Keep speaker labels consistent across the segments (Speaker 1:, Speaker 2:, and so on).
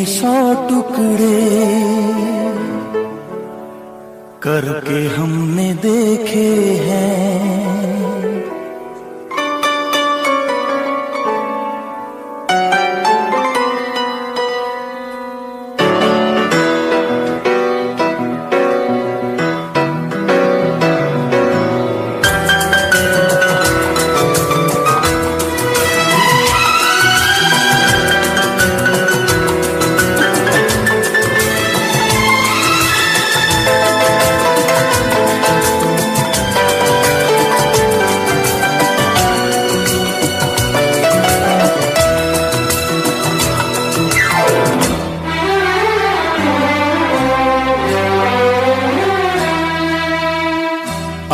Speaker 1: 100 टुकड़े करके हमने देखे हैं।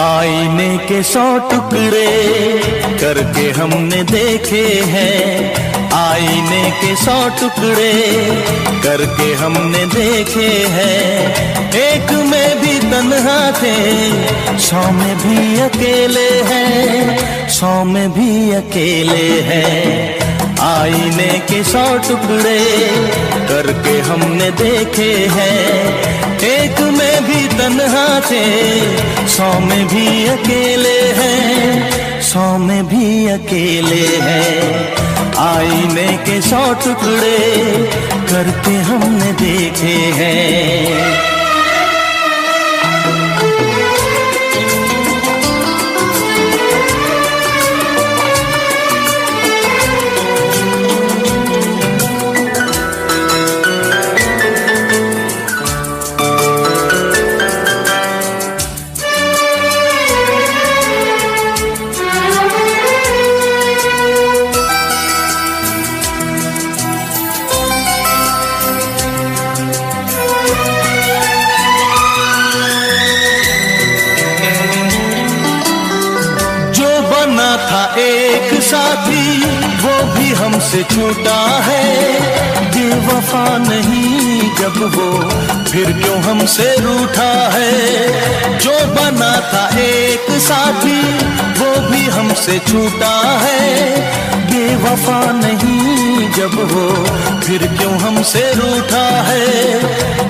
Speaker 1: आईने के 100 टुकड़े करके हमने देखे हैं। आईने के 100 टुकड़े करके हमने देखे हैं। एक में भी तन्हा थे, 100 में भी अकेले हैं, 100 में भी अकेले हैं। आईने के 100 टुकड़े करके हमने देखे हैं। एक में भी तन्हा थे, 100 में भी अकेले हैं, 100 में भी अकेले हैं। आईने के 100 टुकड़े करके हमने देखे हैं। था एक साथी वो भी हमसे छूटा है। बेवफा नहीं जब वो फिर क्यों हमसे रूठा है। जो बना था एक साथी वो भी हमसे छूटा है। बेवफा नहीं जब वो फिर क्यों हमसे रूठा है,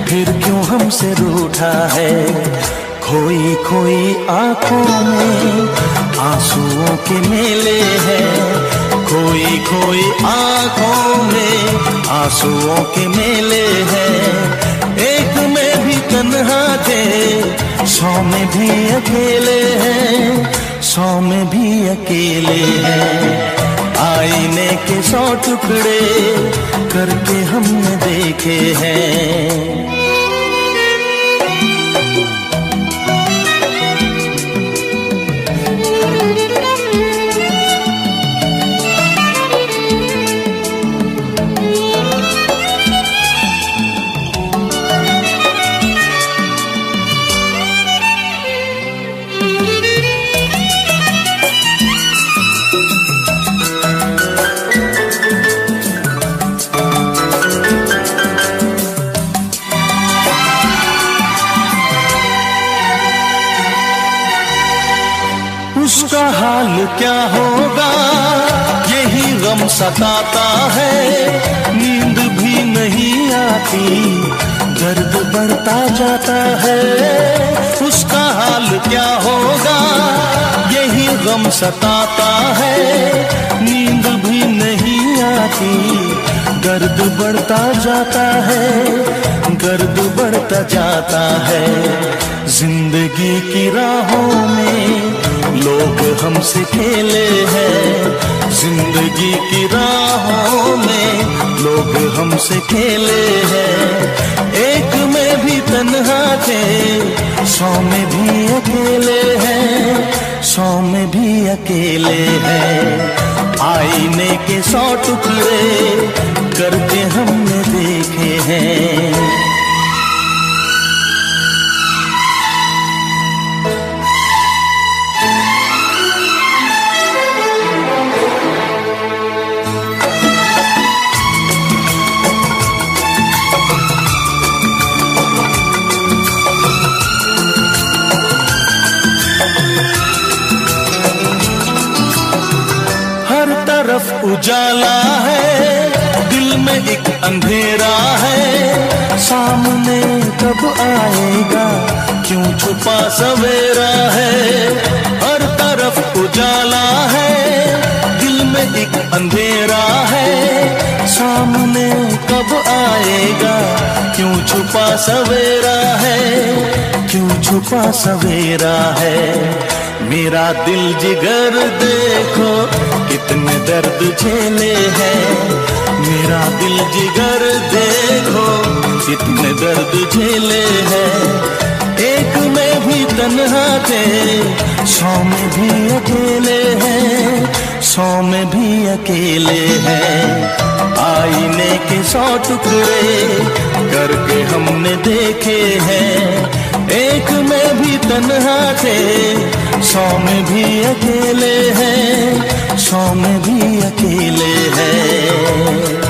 Speaker 1: फिर क्यों हमसे रूठा है। खोई खोई आंखों में आंसुओं के मेले हैं। खोई खोई आंखों में आंसुओं के मेले हैं। एक में भी तन्हा थे, 100 में भी अकेले हैं, 100 में भी अकेले हैं। आईने के 100 टुकड़े करके हमने देखे हैं। उसका हाल क्या होगा यही गम सताता है। नींद भी नहीं आती, दर्द बढ़ता जाता है। उसका हाल क्या होगा यही गम सताता है। नींद भी नहीं आती, दर्द बढ़ता जाता है, दर्द बढ़ता जाता है। जिंदगी की राहों में लोग हमसे खेले हैं। जिंदगी की राहों में लोग हमसे खेले हैं। एक में भी तन्हा थे, 100 में भी अकेले हैं, 100 में भी अकेले हैं। आईने के 100 टुकड़े करके हमने देखे हैं। तरफ उजाला है, दिल में एक अंधेरा है, सामने कब आएगा, क्यों छुपा सवेरा है। हर तरफ उजाला है, दिल में एक अंधेरा है, सामने कब आएगा, क्यों छुपा सवेरा है, क्यों छुपा सवेरा है। मेरा दिल जिगर देखो कितने दर्द झेले हैं, मेरा दिल जिगर देखो कितने दर्द झेले हैं। एक में भी तन्हा थे, 100 में भी अकेले हैं, 100 में भी अकेले हैं। आईने के 100 टुकड़े करके हमने देखे हैं, एक में भी तन्हा थे, 100 में भी अकेले हैं, 100 में भी अकेले हैं।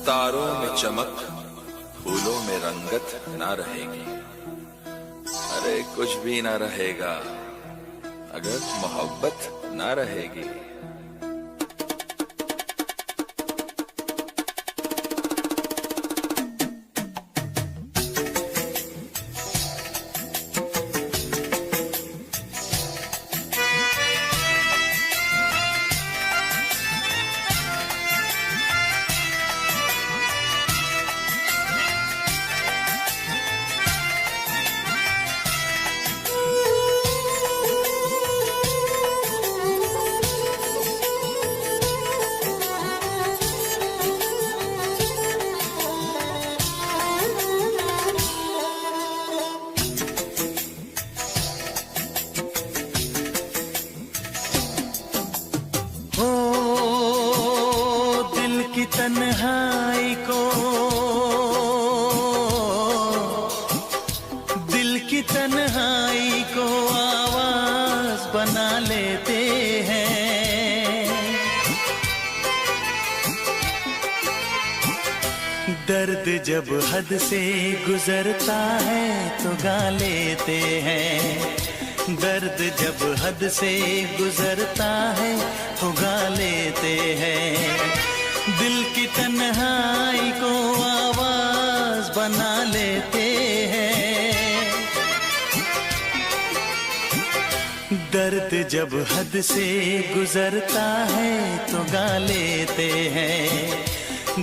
Speaker 2: तारों में चमक, फूलों में रंगत ना रहेगी। अरे कुछ भी ना रहेगा अगर मोहब्बत ना रहेगी।
Speaker 1: तन्हाई को, दिल की तन्हाई को आवाज बना लेते हैं। दर्द जब हद से गुजरता है तो गा लेते हैं, दर्द जब हद से गुजरता है तो गा लेते हैं। दिल की तन्हाई को आवाज बना लेते हैं। दर्द जब हद से गुजरता है तो गा लेते हैं,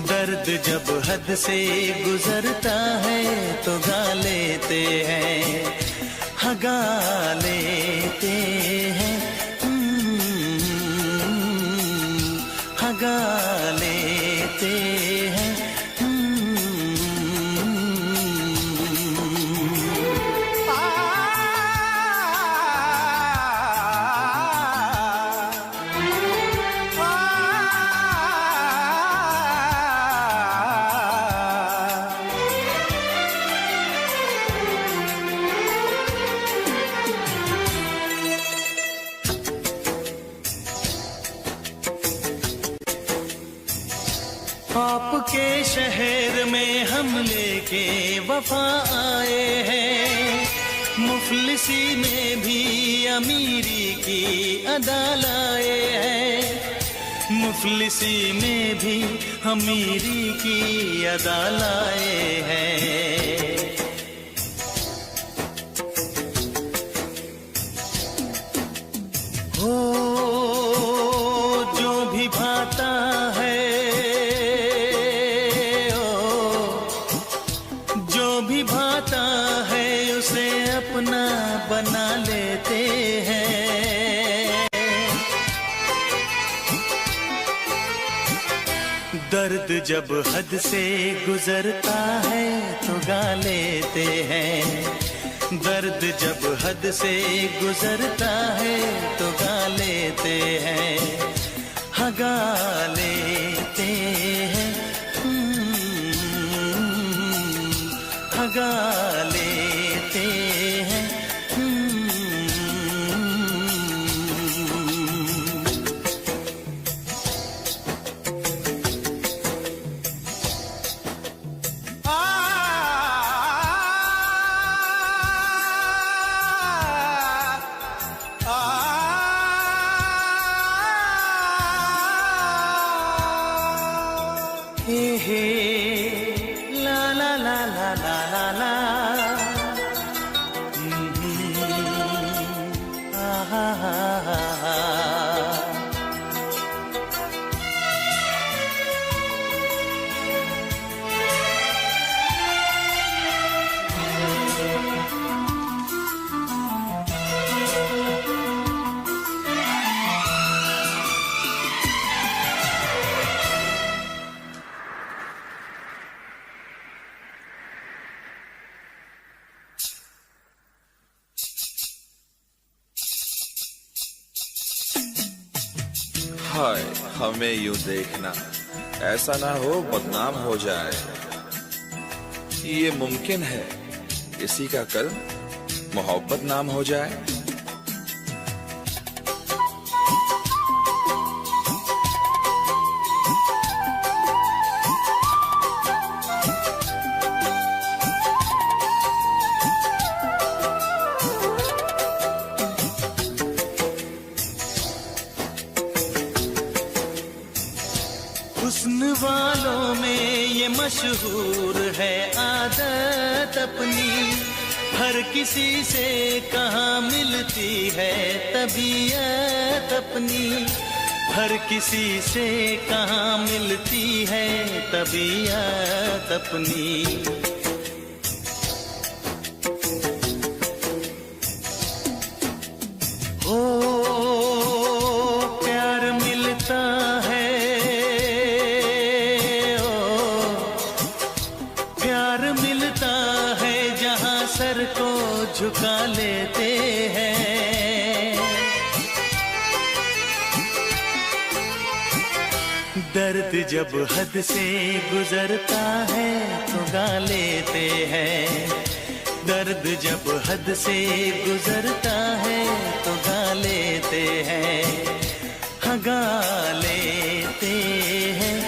Speaker 1: दर्द जब हद से गुजरता है तो गा लेते हैं, गा लेते हैं, गा लेते हैं। आपके शहर में हम लेके वफा आए हैं, मुफलिसी में भी अमीरी की अदा लाए हैं, मुफलिसी में भी अमीरी की अदा लाए हैं। हो जो भी भाता है, भी भाता है उसे अपना बना लेते हैं। दर्द जब हद से गुजरता है तो गा लेते हैं। दर्द जब हद से गुजरता है तो गा लेते हैं। हाँ गा लेते हैं, हाँ गा लेते हैं।
Speaker 2: हाय हमें यूं देखना, ऐसा ना हो बदनाम हो जाए। ये मुमकिन है किसी का कल मोहब्बत नाम हो जाए।
Speaker 1: हुस्न वालों में ये मशहूर है आदत अपनी, हर किसी से कहाँ मिलती है तबीयत अपनी। हर किसी से कहाँ मिलती है तबीयत अपनी। ओ प्यार मिलता है, सर को झुका लेते हैं। दर्द जब हद से गुजरता है तो गा लेते हैं। दर्द जब हद से गुजरता है तो गा लेते हैं। हाँ गा लेते हैं,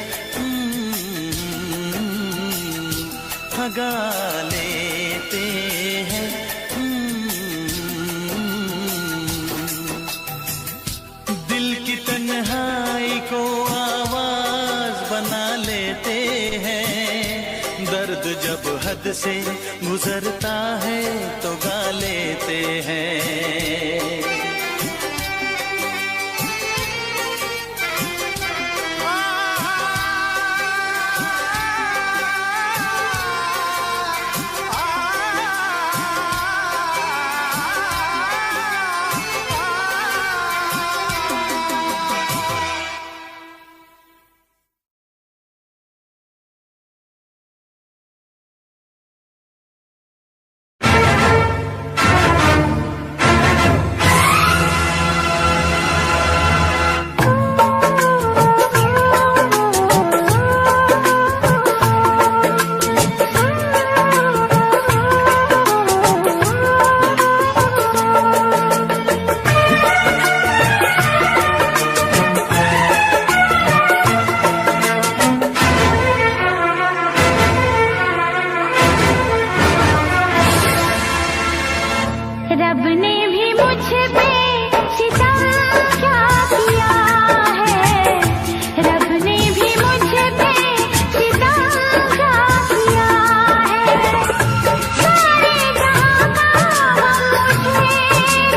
Speaker 1: हाँ गा लेते हैं। दिल की तन्हाई को आवाज बना लेते हैं। दर्द जब हद से गुजरता है तो गा लेते हैं।
Speaker 3: रब ने भी मुझ पे सितम क्या किया है। रब ने भी मुझ पे सितम क्या किया है। सारे जहां का मुझे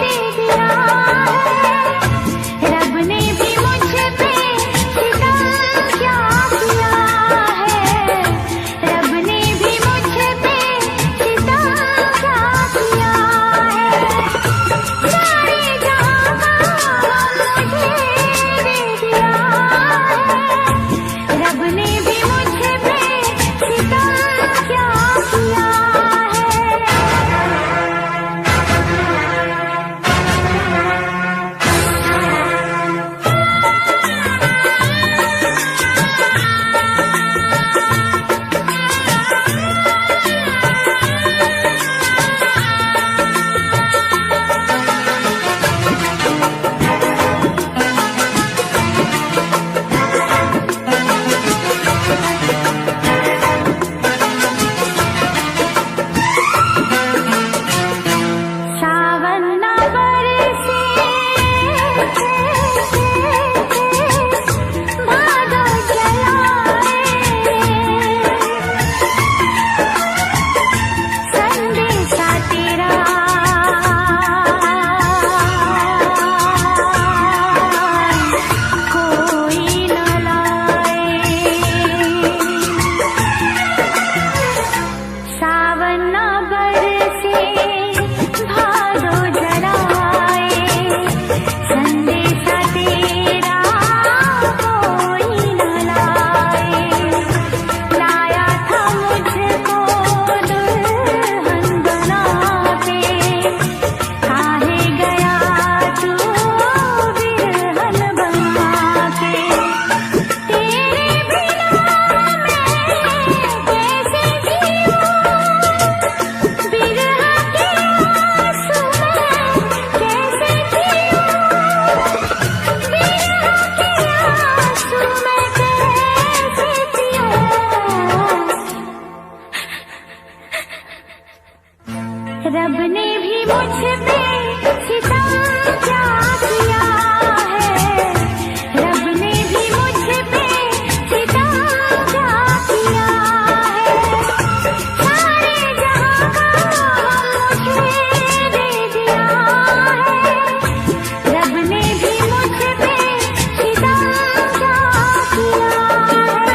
Speaker 3: दे दिया है। रब ने भी मुझ पे सितम क्या किया है। रब ने भी मुझ पे ना बरसे भादो जलाए, संदेशा तेरा कोई न लाए। लाया था मुझको दुल्हन बना के, काहे गया तू बिरहन बना के। तेरे बिना मैं कैसे जीऊं, बिरह के आंसू मैं कैसे जीऊं, बिरह के आंसू मैं कैसे जीऊं। रब ने भी मुझ पे सितम क्या किया है, रब ने भी मुझ पे सितम क्या किया है। सारे जहां का मुझे दे दिया है, रब ने भी मुझ पे सितम क्या किया है।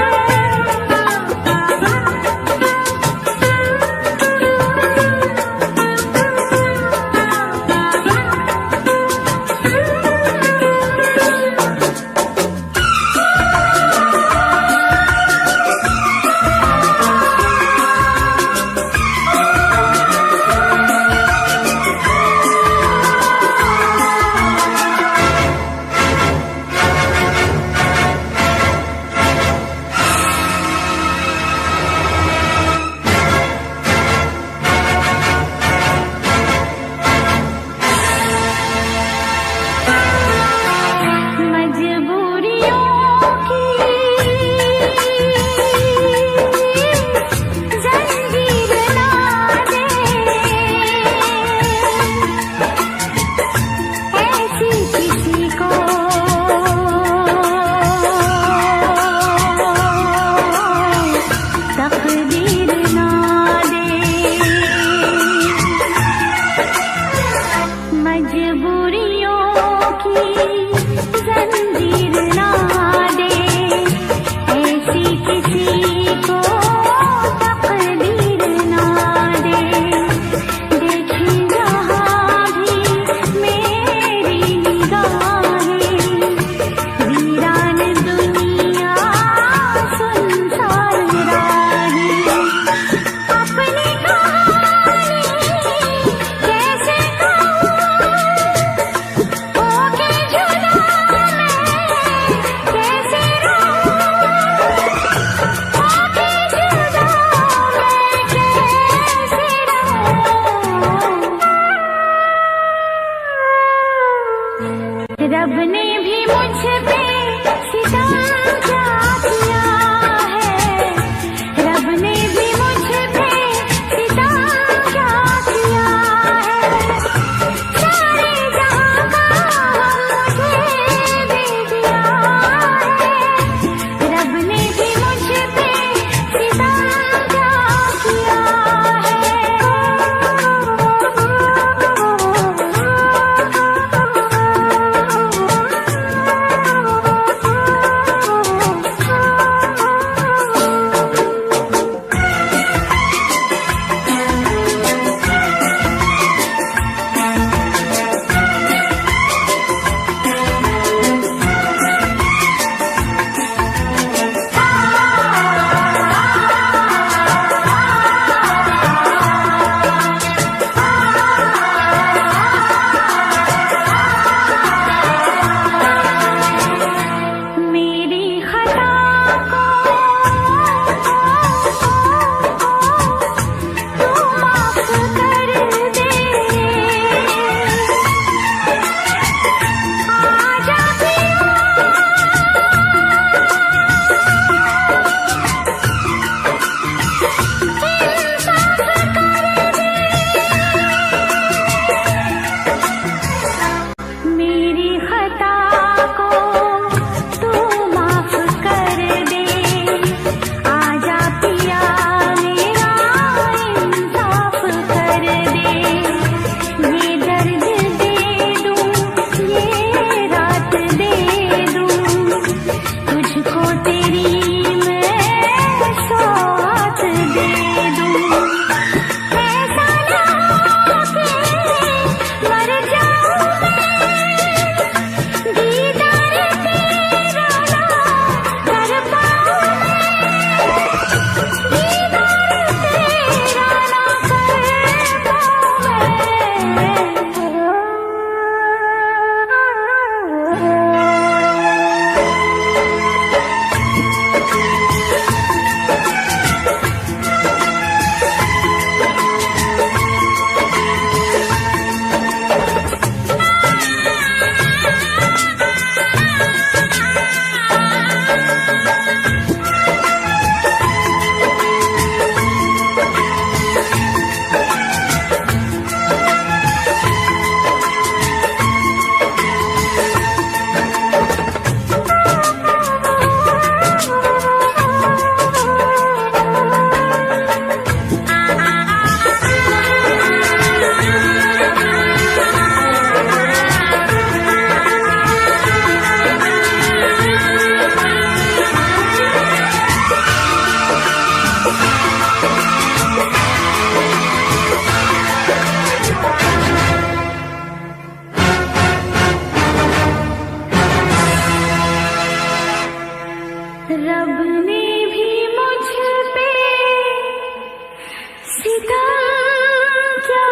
Speaker 3: सितम क्या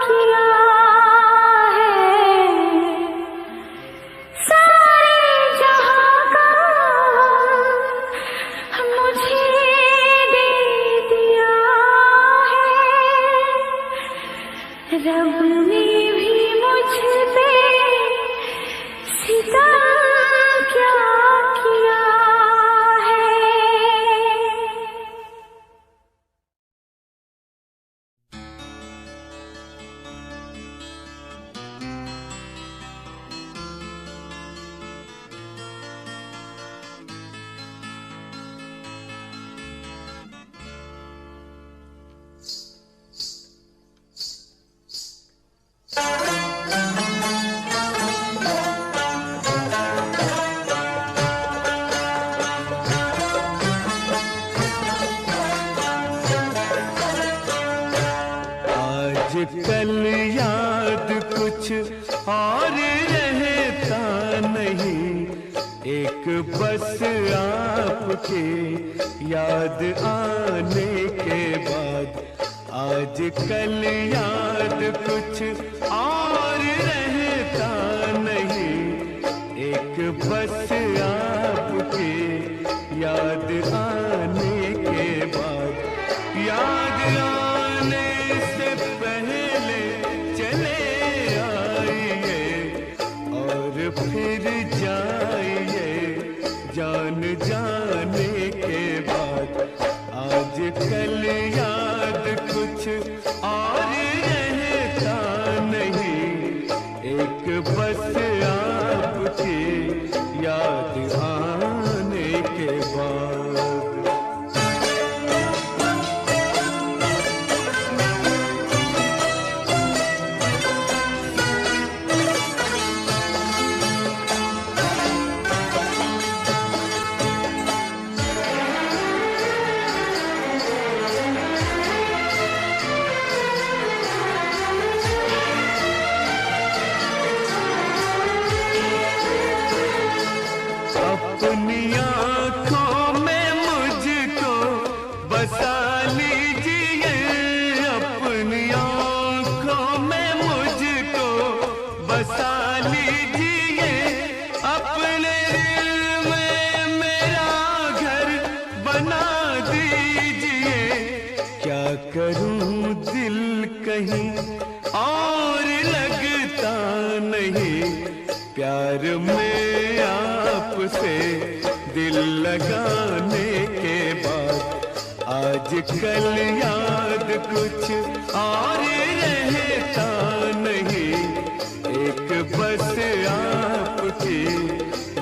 Speaker 3: किया है, सारे जहां का मुझे दे दिया है। रब ने भी मुझ पे सितम क्या किया है।
Speaker 1: कल याद कुछ और रहता नहीं, एक बस आपके याद आने के बाद। आज कल याद कुछ और रहता नहीं, एक बस आपके याद आने के बाद। याद आने से पहले चले आइए और फिर जाइए जान जाने के बाद। आज कल याद कुछ और रहता नहीं, एक बस आपकी याद आने के बाद। अपनी आँखों में मुझको बसा लीजिए, अपनी आँखों में मुझको बसा लीजिए। अपने दिल में मेरा घर बना दीजिए। क्या करूं दिल कहीं और लगता नहीं, प्यार में आपसे दिल लगाने के बाद। आज कल याद कुछ और रहता नहीं, एक बस आपकी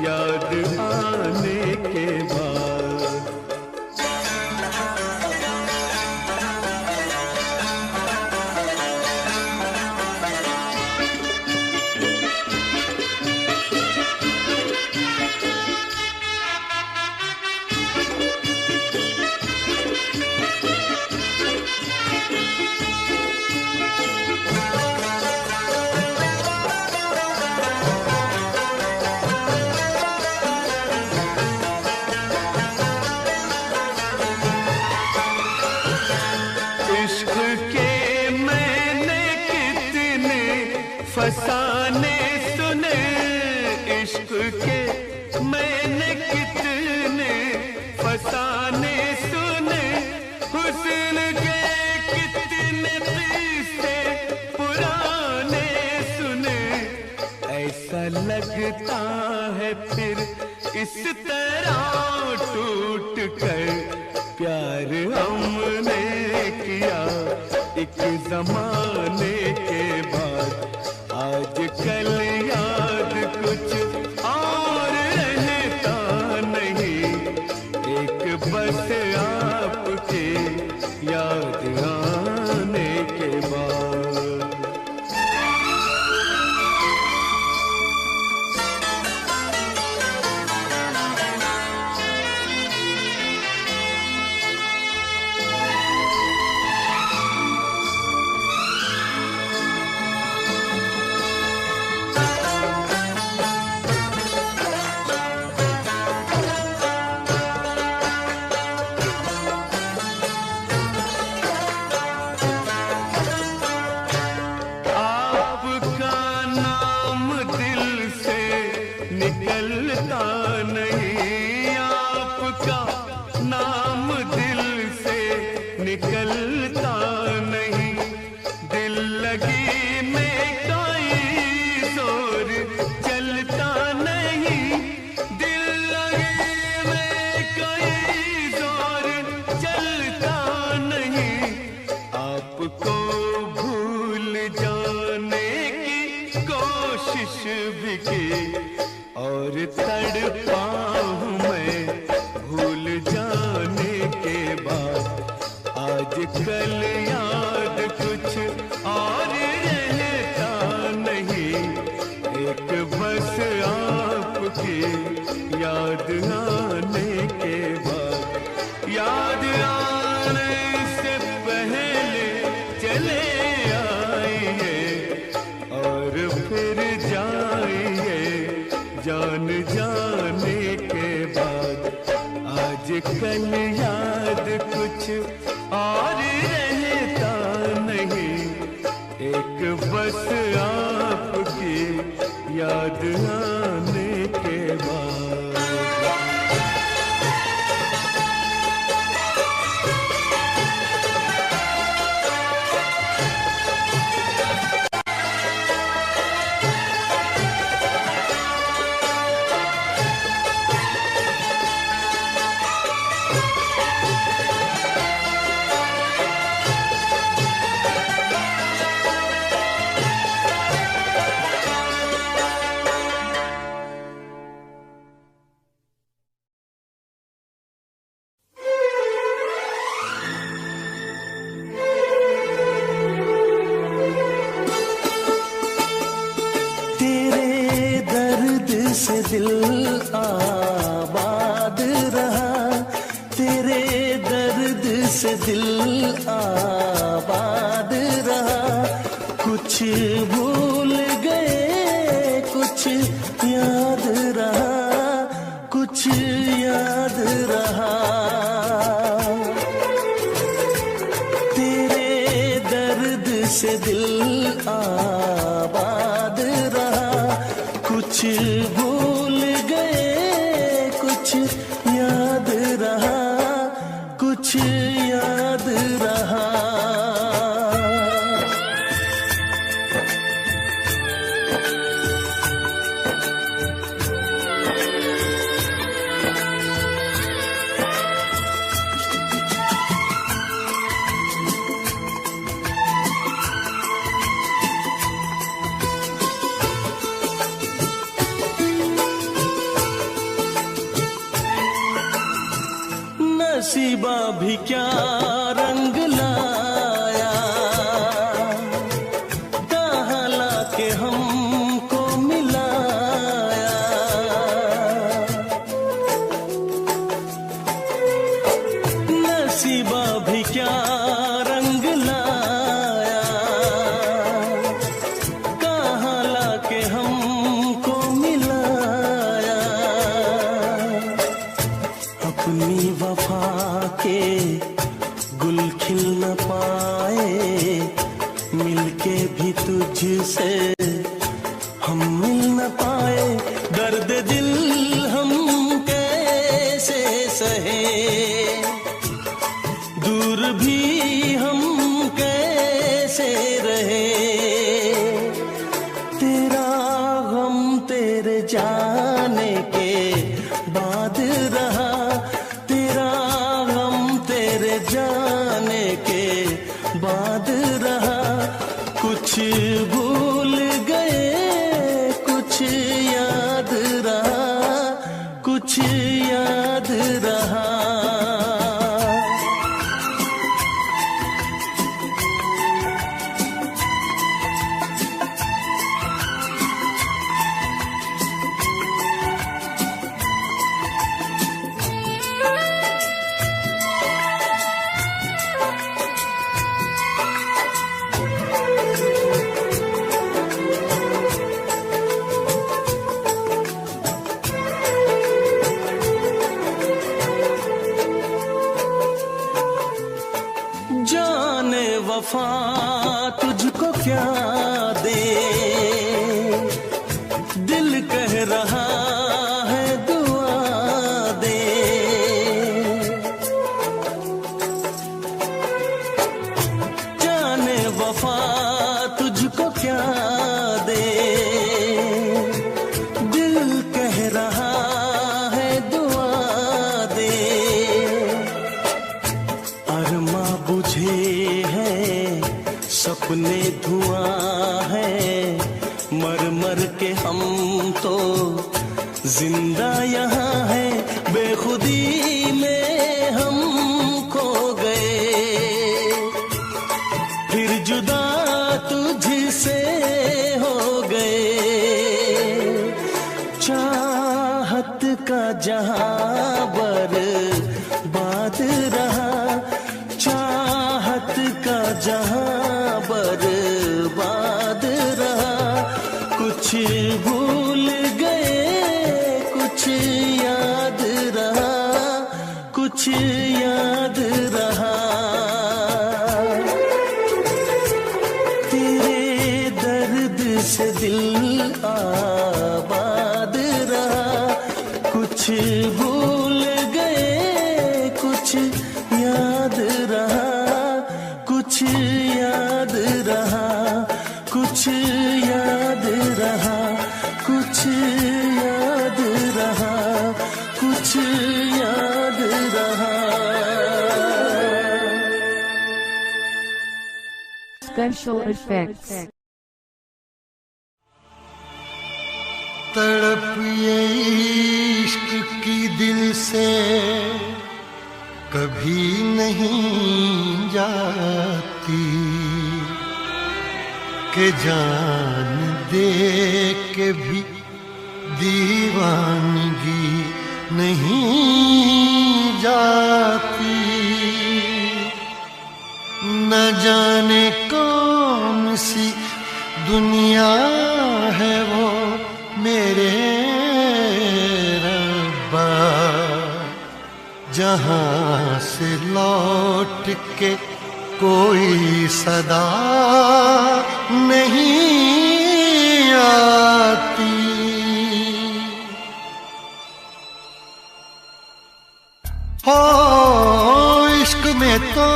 Speaker 1: याद आने के बाद। इश्क के मैंने कितने फसाने सुने, इश्क के मैंने कितने फसाने सुने। हुस्न के कितने किस्से पुराने सुने। ऐसा लगता है फिर इस तरह टूट कर प्यार हमने किया एक जमाने के बाद। आज कल याद कुछ और रहता नहीं, एक बस आपके याद आने के बाद। जाने की कोशिश भी की और तड़पा हूँ मैं भूल जाने के बाद। आज कल याद कुछ और रहता नहीं, एक बस आपकी याद आने के बाद। याद आने से पहले चले आइए और फिर जाइए जान जाने के बाद। आज कल याद कुछ और रहता नहीं, एक बस आपकी याद आने के बाद।
Speaker 4: से दिल आबाद रहा, तेरे दर्द से दिल आबाद रहा। कुछ भूल गए कुछ याद रहा, कुछ याद रहा। तेरे दर्द से दिल आबाद रहा। कुछ भूल गए कुछ याद रहा, कुछ याद रहा। नसीबा भी क्या रंग लाया, कहाँ लाके हमको मिलाया। नसीबा भी क्या रंग लाया, कहाँ लाके हमको मिलाया। अपनी वफा के गुल खिल न पाए, मिलके भी तुझसे हम मिल न पाए। दर्द दिल हम कैसे सहे, दूर भी हम कैसे रहे। तेरा गम तेरे जाने के बाद रहा, जाने के बाद रहा। कुछ भूल गए कुछ याद रहा, कुछ याद रहा। जाने वफा तुझको क्या दे, दिल कह रहा है दुआ दे। जाने वफा तुझको क्या दे, दिल कह रहा है दुआ दे। अरमा बुझे हैं सपने धुआं है, मर मर के हम तो जिंदा यहाँ है, बेखुदी में हम खो गए, फिर जुदा तुझसे हो गए। चाहत का जहां बर्बाद रहा, चाहत का जहां बर्बाद रहा, कुछ भूल गए कुछ याद रहा, कुछ याद रहा। तेरे दर्द से दिल आबाद रहा, कुछ भूल गए कुछ याद रहा, कुछ याद रहा, कुछ याद रहा, कुछ याद रहा, कुछ याद रहा।
Speaker 5: Special effects.
Speaker 1: तड़प ये इश्क की दिल से कभी नहीं जाती, के जान दे के भी दीवानगी नहीं जाती। न जाने कौन सी दुनिया है वो मेरे रब्बा, जहां से लौट के कोई सदा नहीं आती। हो इश्क में तो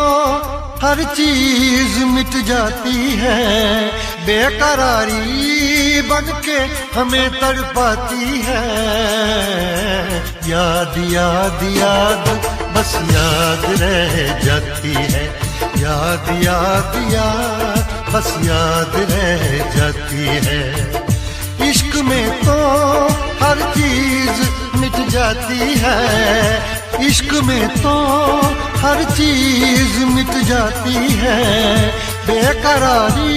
Speaker 1: हर चीज मिट जाती है, बेकरारी बनके हमें तड़पाती है। याद याद याद बस याद रह जाती है, याद याद याद बस याद रह जाती है। इश्क में तो हर चीज मिट जाती है, इश्क में तो हर चीज मिट जाती है। बेकरारी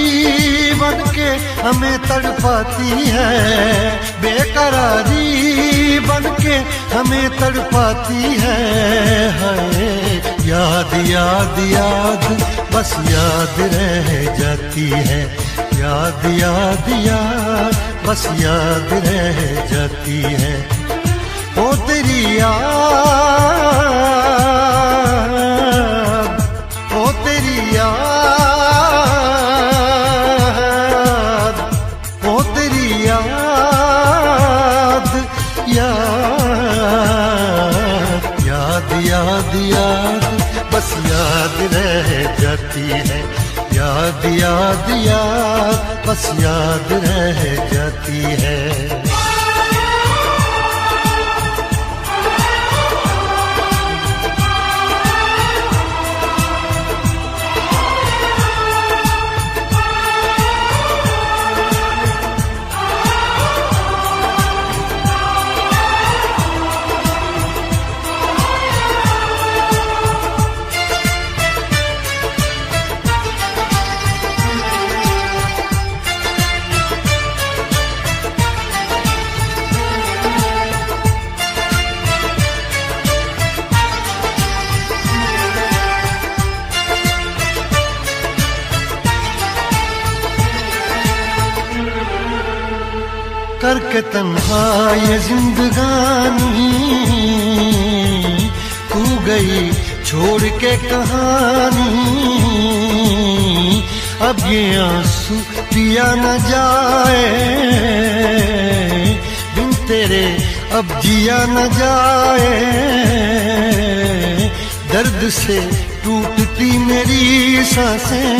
Speaker 1: बनके हमें तड़पाती है, बेकरारी बनके हमें तड़पाती है। हाय याद याद याद बस याद रह जाती है, याद याद याद बस याद रह जाती है। ओ तेरी याद, ओ तेरी याद, ओ तेरी याद, याद याद याद याद बस याद रह जाती है, याद याद याद बस याद रह जाती है। करके तन्हा ये जिंदगानी तू गई छोड़ के कहानी, अब ये आंसू पिया न जाए बिन तेरे, अब जिया न जाए। दर्द से टूटती मेरी सांसें,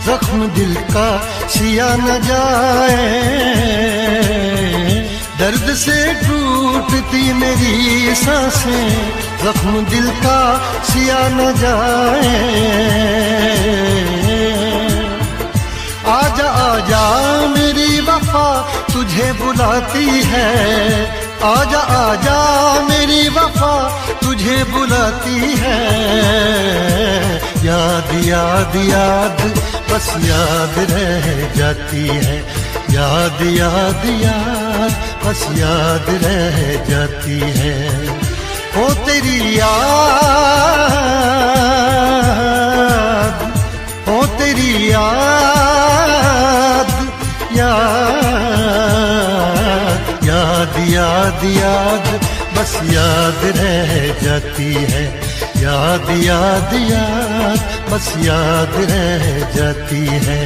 Speaker 1: जख्म दिल का सिया न जाए। दर्द से टूटती मेरी सांसें, जख्म दिल का सिया न जाए।
Speaker 6: बुलाती है, आजा आजा मेरी वफा तुझे बुलाती है। याद याद याद बस याद रह जाती है, याद याद याद बस याद रह जाती है। ओ तेरी याद, ओ तेरी याद, याद याद याद याद बस याद रह जाती है, याद याद याद बस याद रह जाती है।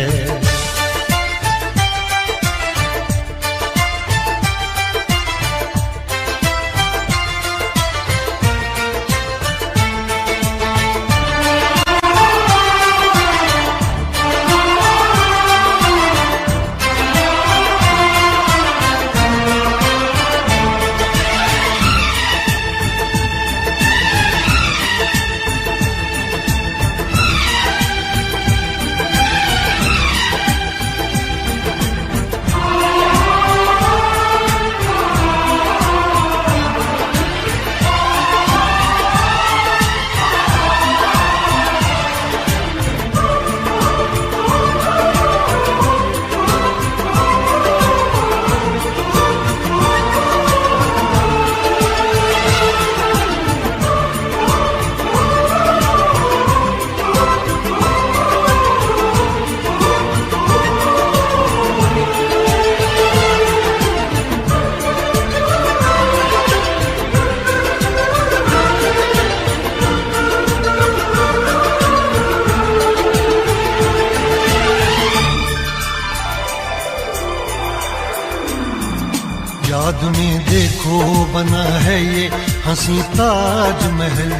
Speaker 6: याद में देखो बना है ये हंसी ताजमहल,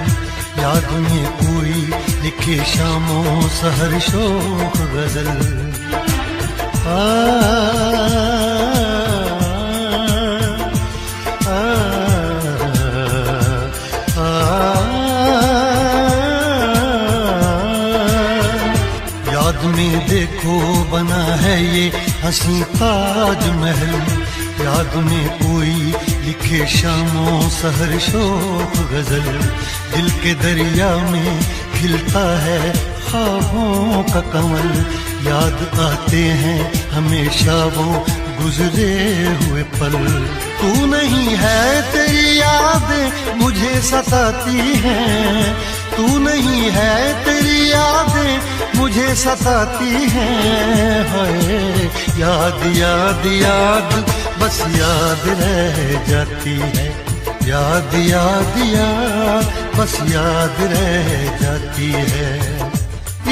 Speaker 6: याद में कोई लिखे शामों सहर शोक गजल। याद में देखो बना है ये हंसी ताजमहल, याद में कोई लिखे शामों सहर शोक गजल। दिल के दरिया में खिलता है ख्वाबों का कमल, याद आते हैं हमेशा वो गुजरे हुए पल। तू नहीं है तेरी याद मुझे सताती है, तू नहीं है तेरी यादें मुझे सताती हैं। हाय याद याद याद बस याद रह जाती है, याद याद याद बस याद रह जाती है।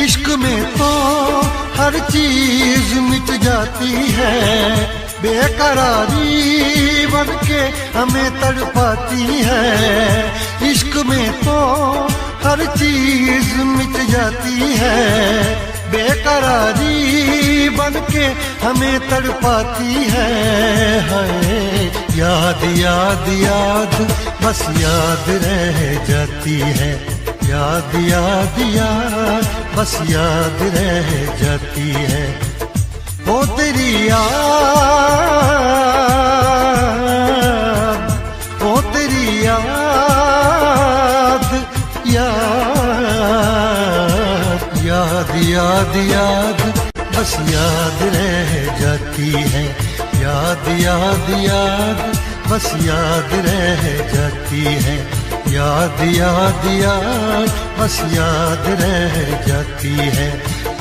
Speaker 6: इश्क में तो हर चीज मिट जाती है, बेकरारी बन के हमें तड़पाती है। इश्क में तो हर चीज मिट जाती है, बेकरारी बन के हमें तड़पाती है। हाय याद याद याद बस याद रह जाती है, याद याद याद बस याद रह जाती है। ओ तेरी याद, ओ तेरी याद, याद याद याद याद बस याद रह जाती है, याद याद याद बस याद रह जाती है। याद याद याद बस याद रह जाती है,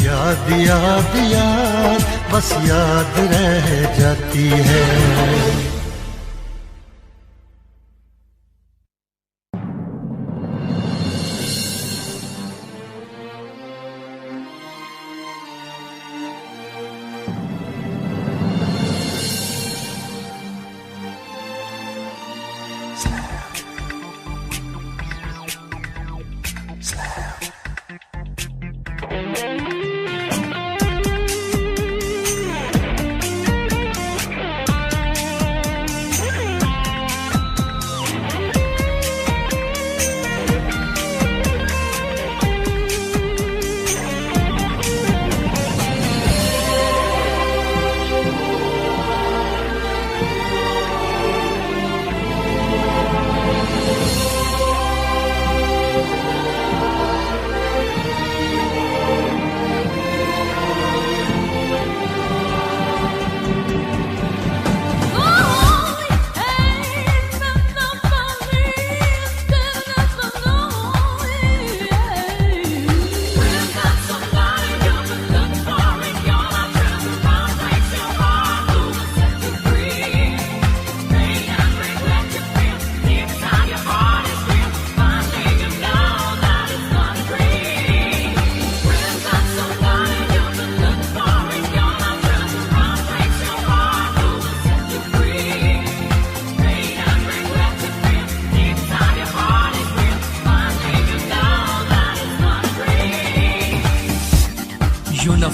Speaker 6: याद याद याद बस याद रह जाती है।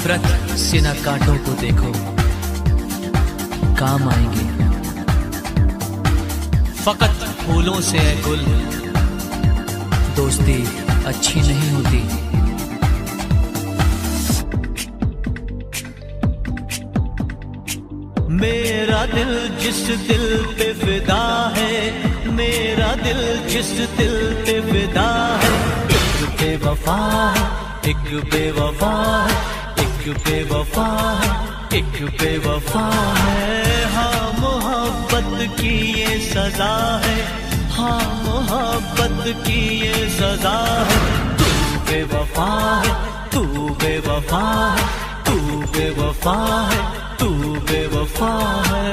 Speaker 7: नफरत सिना कांटों को देखो, काम आएंगे। फकत फूलों से है गुल, दोस्ती अच्छी नहीं होती।
Speaker 4: मेरा दिल जिस दिल पे फिदा है, मेरा दिल जिस दिल पे फिदा है, एक बेवफा है, एक बेवफा है, एक बेवफा है, एक बेवफा है। हाँ मोहब्बत की ये सजा है, हाँ मोहब्बत की ये सजा है। तू बेवफा है, तू बेवफा है, तू बेवफा है, तू बेवफा है।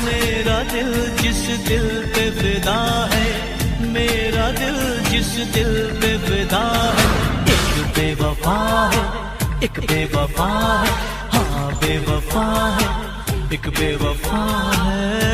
Speaker 4: मेरा दिल जिस दिल पे फिदा है, मेरा दिल जिस दिल पे फिदा है, एक बेवफा है, एक बेवफा है, हाँ बेवफा है, एक बेवफा है।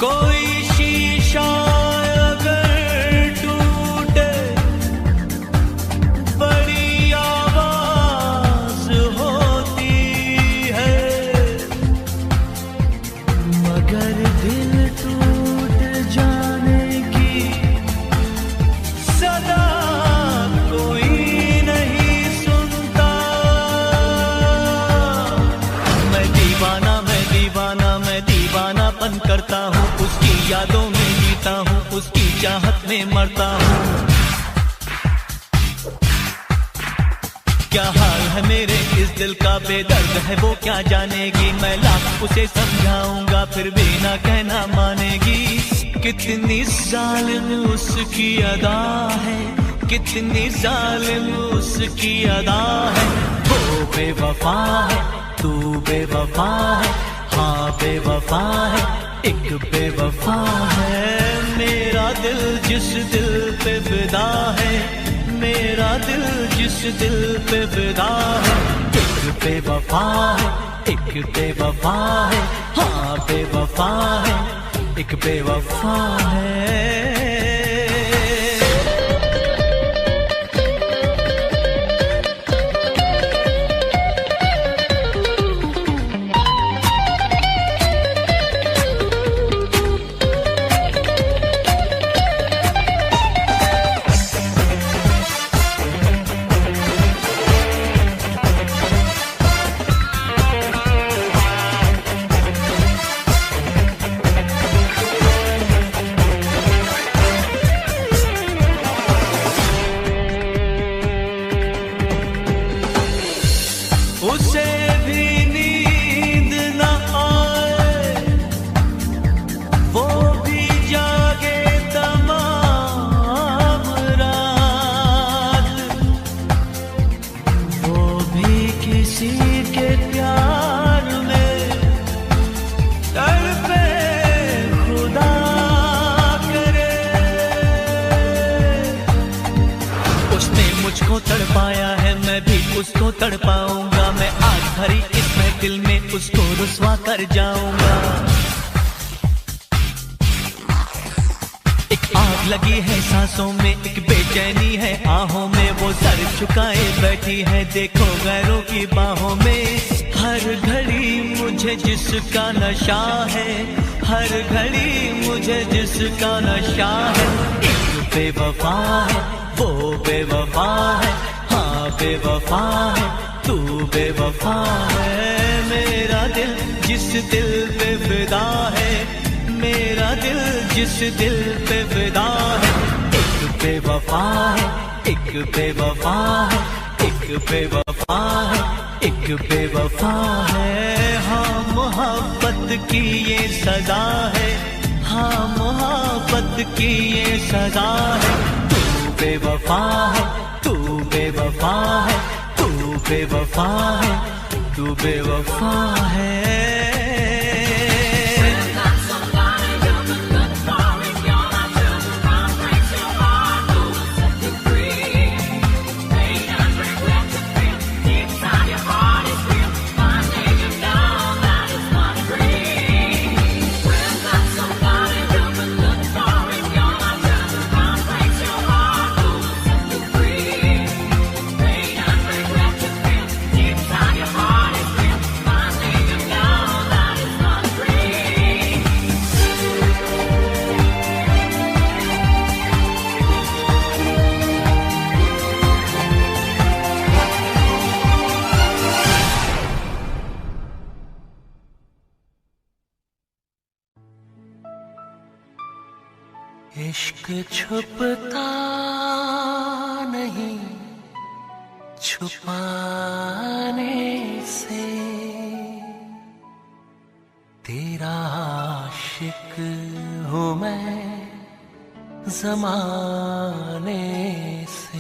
Speaker 4: कोई शीशा अगर टूटे, बड़ी आवाज होती है, मगर दिल टूट जाने की सदा कोई नहीं सुनता। मैं दीवाना, मैं दीवाना, मैं दीवानापन करता हूँ, उसकी यादों में जीता हूँ, उसकी चाहत में मरता हूँ। क्या हाल है मेरे इस दिल का, बेदर्द है वो क्या जानेगी। मैं लाख उसे समझाऊंगा फिर भी ना कहना मानेगी। कितनी जालिम उसकी अदा है, कितनी जालिम उसकी अदा है। वो बेवफा है, तू बेवफा है, हाँ बेवफा है, एक बेवफा है। मेरा दिल जिस दिल पे फिदा है, मेरा दिल जिस दिल पे फिदा है, एक बेवफा है, एक बेवफा है, हाँ बेवफा है, एक बेवफा है। उसे भी नींद न आए, वो भी जागे तमाम रात, वो भी किसी के प्यार में तड़पे खुदा करे। उसने मुझको तड़पाया है, मैं भी उसको तड़पाऊंगा। मैं आज भरी इस महफिल में उसको रुस्वा कर जाऊंगा। एक आग लगी है सांसों में, एक बेचैनी है आहों में। वो सर झुकाए बैठी है, देखो गैरों की बाहों में। हर घड़ी मुझे जिसका नशा है, हर घड़ी मुझे जिसका नशा है। एक बेवफा है, वो बेवफा है, हाँ बेवफा है, तू बेवफा है। मेरा दिल जिस दिल पे फिदा है, मेरा दिल जिस दिल पे फिदा है, एक बेवफा है, एक बेवफा है, एक बेवफा है, एक बेवफा है। हाँ मोहब्बत मोहब्बत की ये सजा है, हाँ मोहब्बत की ये सजा है। तू बेवफा है, तू बेवफा है, तू बेवफा है, तू बेवफा है।
Speaker 1: इश्क छुपता नहीं छुपाने से, तेरा आशिक हूँ मैं ज़माने से।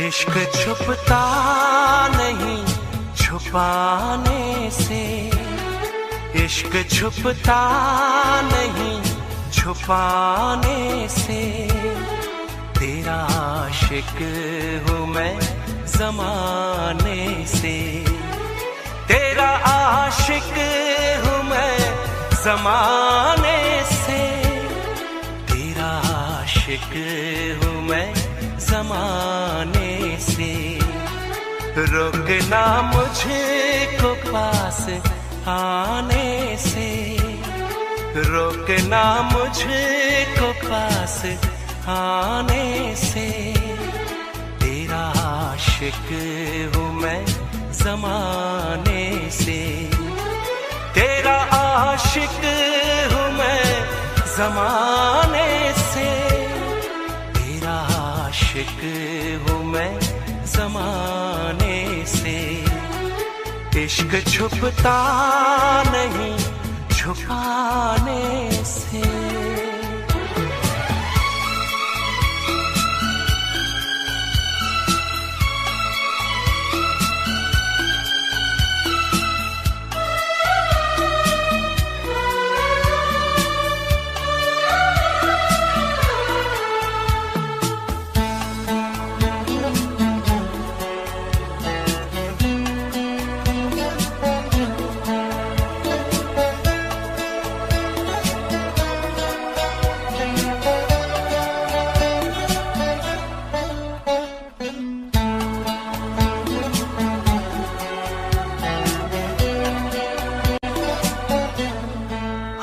Speaker 1: इश्क छुपता नहीं छुपाने से, इश्क छुपता नहीं छुपाने से, तेरा आशिक हूँ मैं ज़माने से, तेरा आशिक हूँ मैं ज़माने से, तेरा आशिक हूँ मैं ज़माने से। रोकना मुझको पास आने से, रोकना मुझको पास आने से, तेरा आशिक हूँ मैं ज़माने से, तेरा आशिक हूँ मैं ज़माने से, तेरा आशिक हूँ मैं ज़माने से। इश्क छुपता नहीं छुपाने से।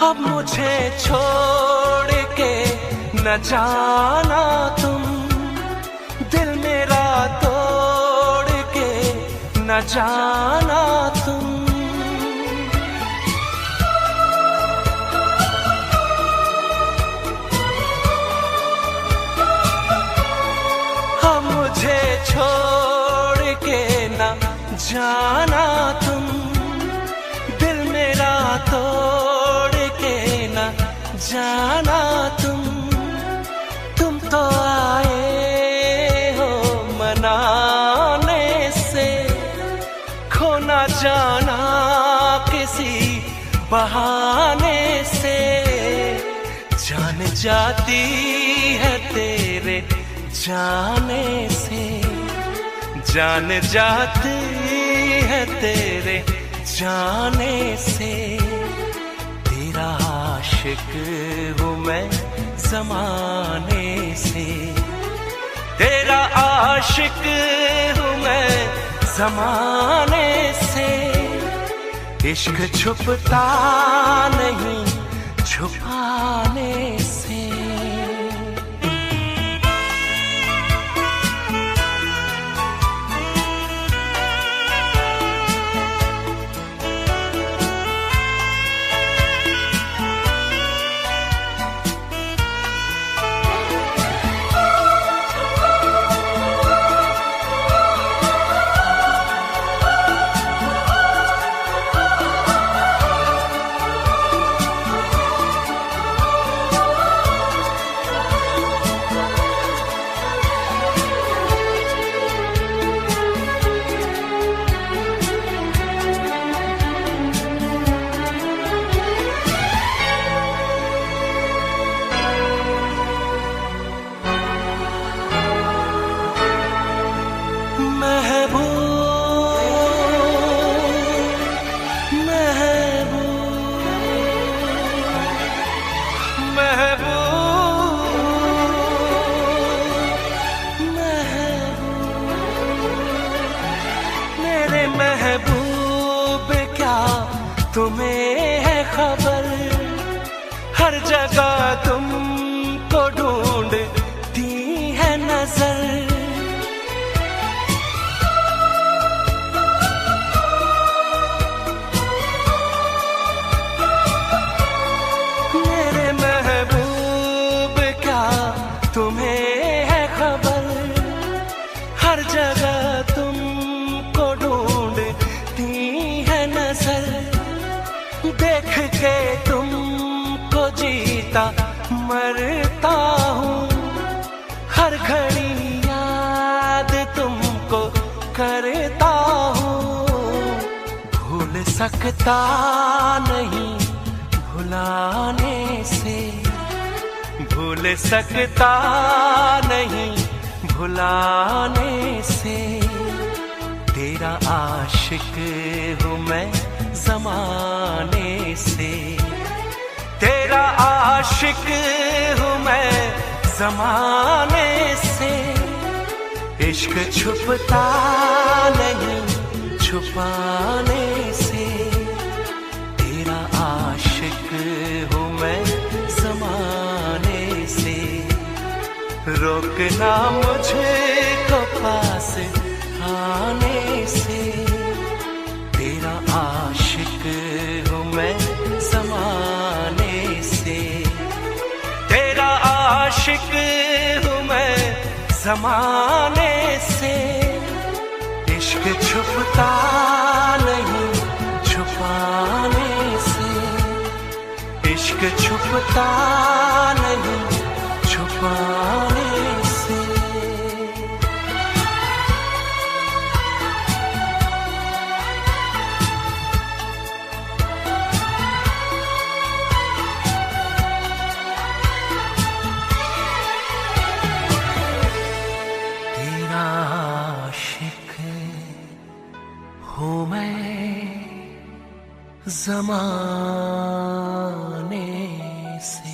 Speaker 1: अब मुझे छोड़ के न जाना तुम, दिल मेरा तोड़ के न जाना तुम। अब मुझे छोड़ के न जाना तुम, दिल मेरा तोड़ जाना तुम तो आए हो मनाने से, खो ना जाना किसी बहाने से, जान जाती है तेरे जाने से, जान जाती है तेरे जाने से, तेरा आशिक हूँ मैं ज़माने से, तेरा आशिक हूँ मैं ज़माने से, इश्क छुपता नहीं छुपाने से। तुम्हें है खबर, हर जगह तुमको ढूंढती है नजर। मेरे महबूब क्या तुम्हें है खबर, हर जगह तुमको ढूंढती है नजर। देख के तुमको जीता मरता हूँ, हर घड़ी याद तुमको करता हूँ। भूल सकता नहीं भुलाने से, भूल सकता नहीं भुलाने से। तेरा आशिक हूँ मैं ज़माने से, तेरा आशिक हूँ मैं ज़माने से। इश्क छुपता नहीं छुपाने से, तेरा आशिक हूँ मैं ज़माने से। रोकना मुझे को पास आने से, तेरा आशिक हूँ मैं ज़माने से। तेरा आशिक हूँ मैं ज़माने से। इश्क छुपता नहीं छुपाने से, इश्क छुपता नहीं छुपाने से। हूँ मैं ज़माने से।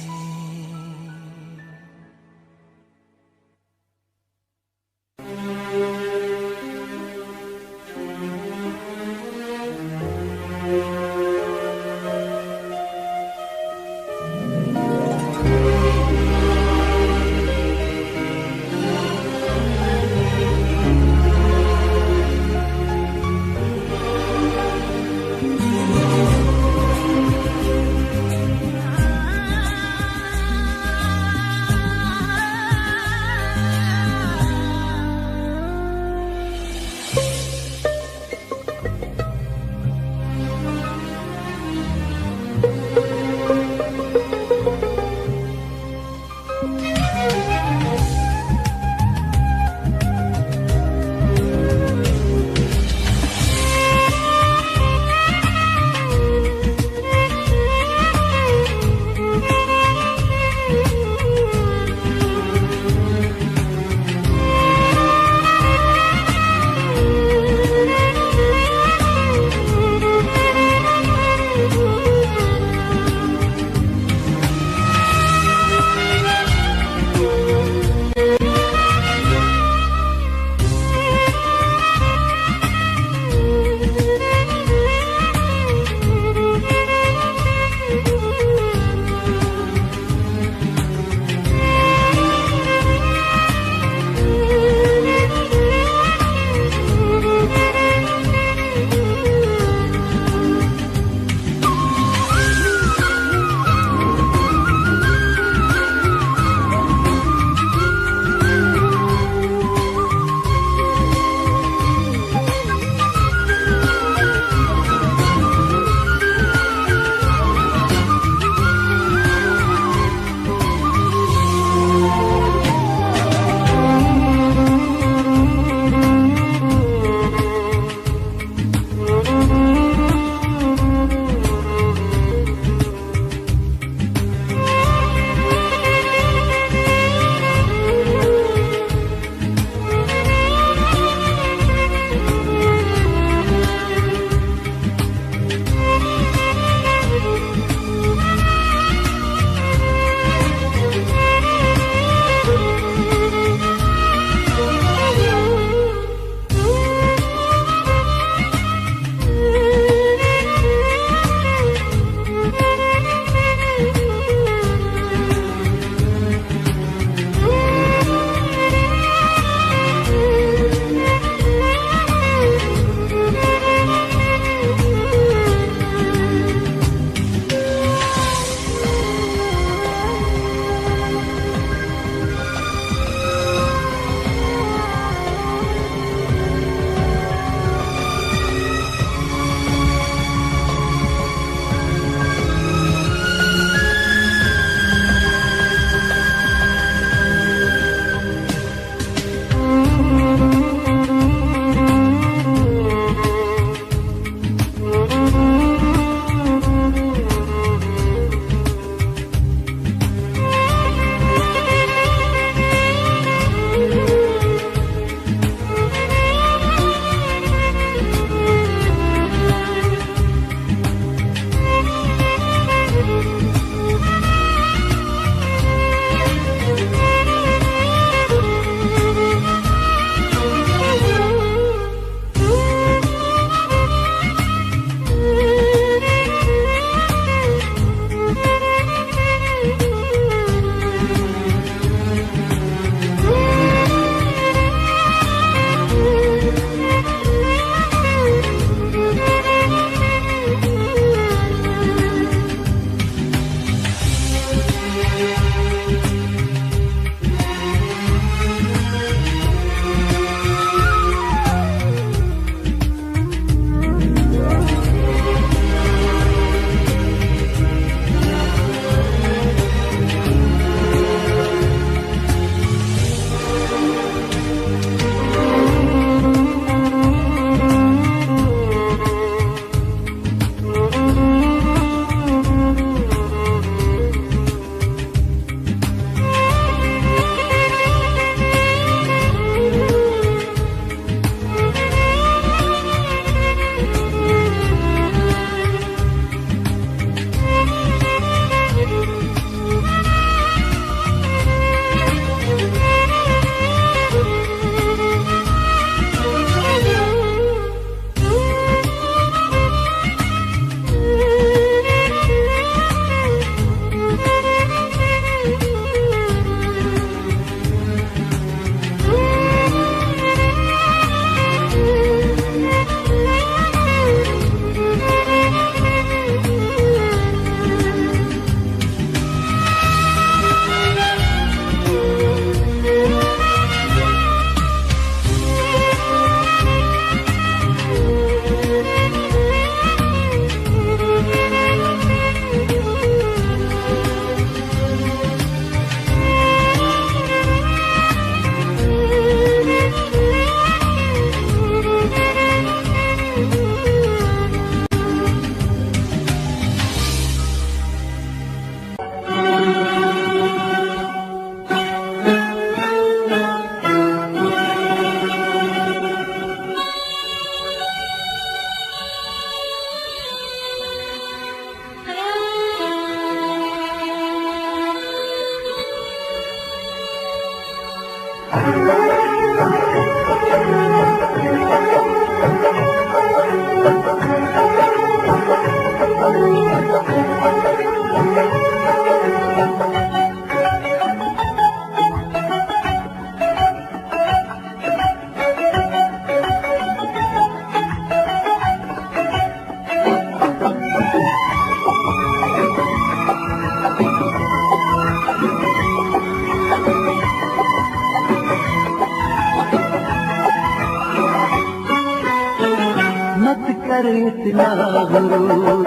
Speaker 8: मत कर इतना गुरूर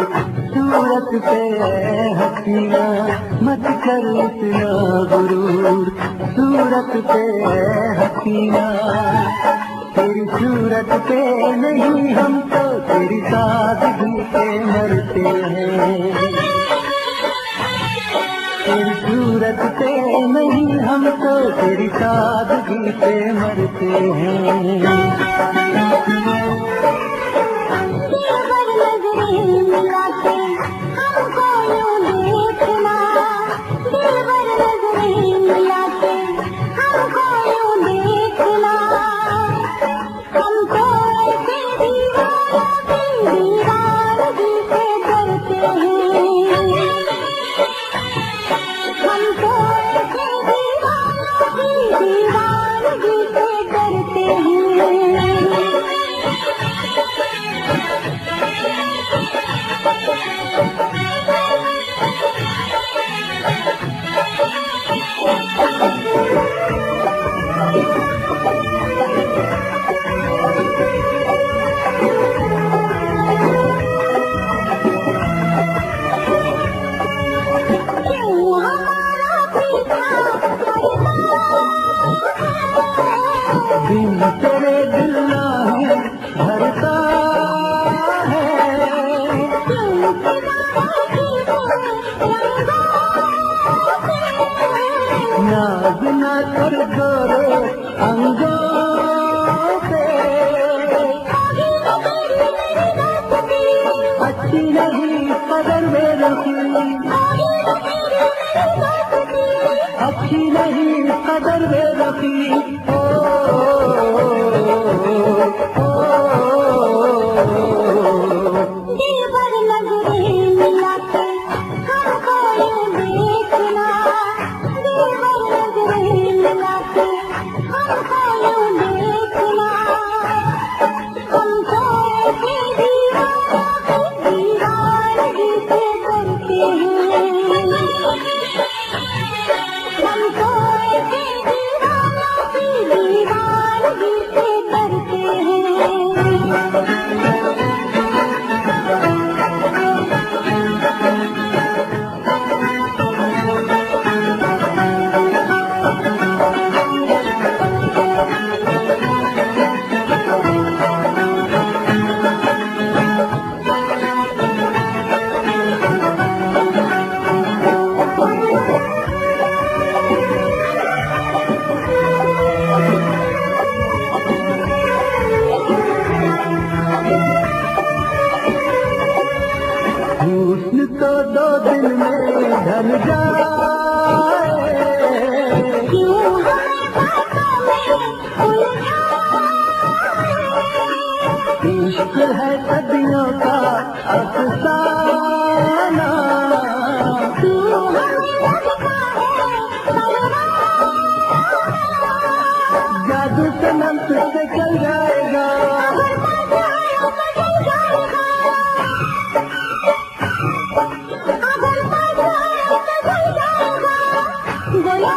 Speaker 8: सूरत पे हसीना, मत कर इतना गुरूर सूरत पे हसीना। तेरी सूरत पे नहीं हम तो तेरी सादगी पे मरते हैं। तेरी सूरत पे नहीं हम तो तेरी सादगी पे मरते हैं। दिन तेरे दिल है भरता है, नाज ना कर गोरे अंगों पे। अच्छी नहीं कदर मेरे की, अच्छी नहीं कदर मेरे की। हुस्न तो 2 दिन में ढल जाए, इश्क है सदियों का अफसाना। जादू सनम तुझसे चल जाएगा,
Speaker 3: बोलो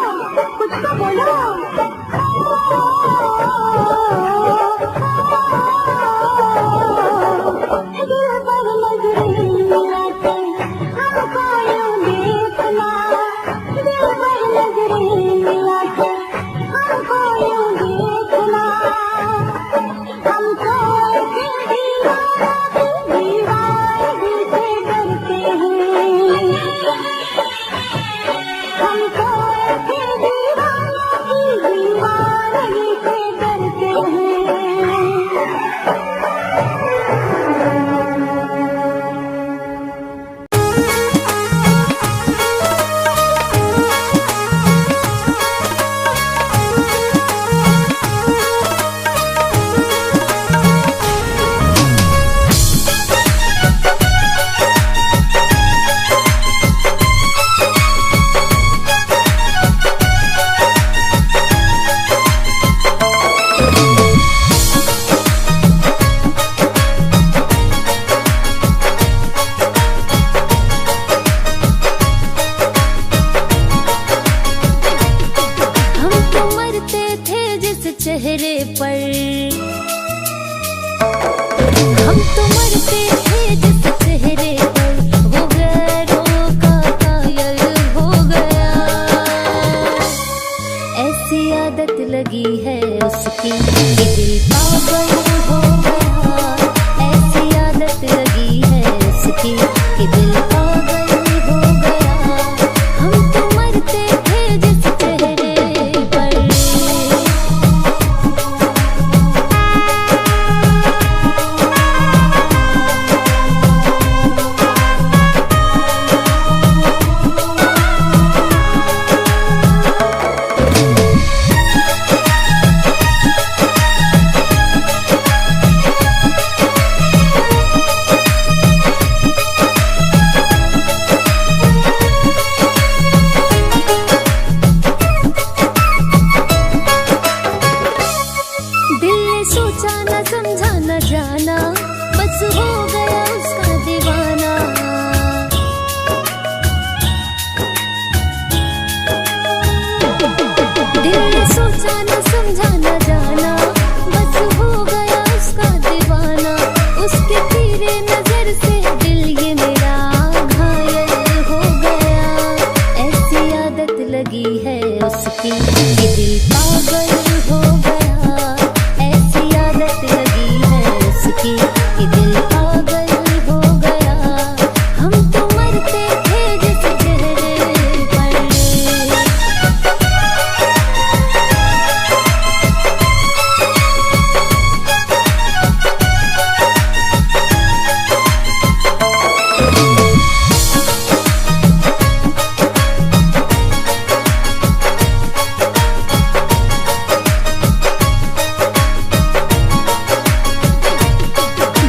Speaker 3: कुछ तो बोलो। दिल पर नजरें मिलाते हमको यूं देखना, दिल पर नजरें मिलाते हमको यूं देखना। हमको दीवानगी से डरते हैं, हमको उसकी, ये दिल पागल हो गया, ऐसी आदत लगी है उसकी, ये दिल पागल हो गया, हम तो मरते थे जिस चेहरे पर।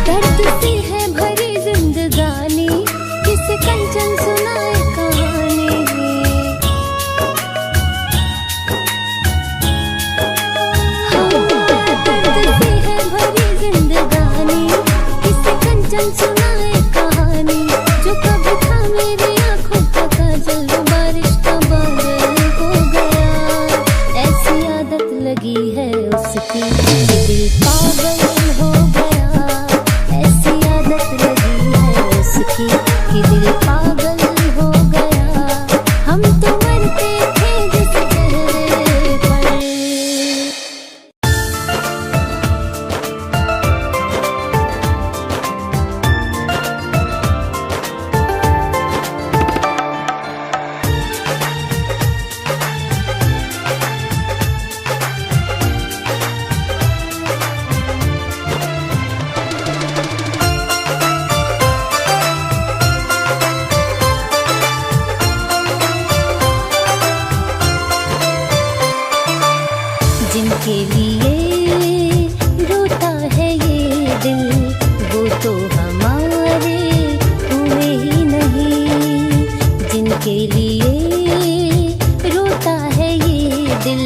Speaker 3: दर्द से है भरी जिंदगानी, किसे कंचन सुनाए कहानी। दर्द से है भरी जिंदगानी, किसे कंचन सुनाए कहानी। जो कभी था मेरी आंखों का काजल, बारिश का बादल हो गया, ऐसी आदत लगी है उसकी, ये दिल पागल हो गया, ऐसी आदत लगी है उसकी, कि दिल पागल हो गया, हम तो मरते थे जिस चेहरे पर। जिनके लिए रोता है ये दिल, वो तो हमारे हुए ही नहीं। जिनके लिए रोता है ये दिल,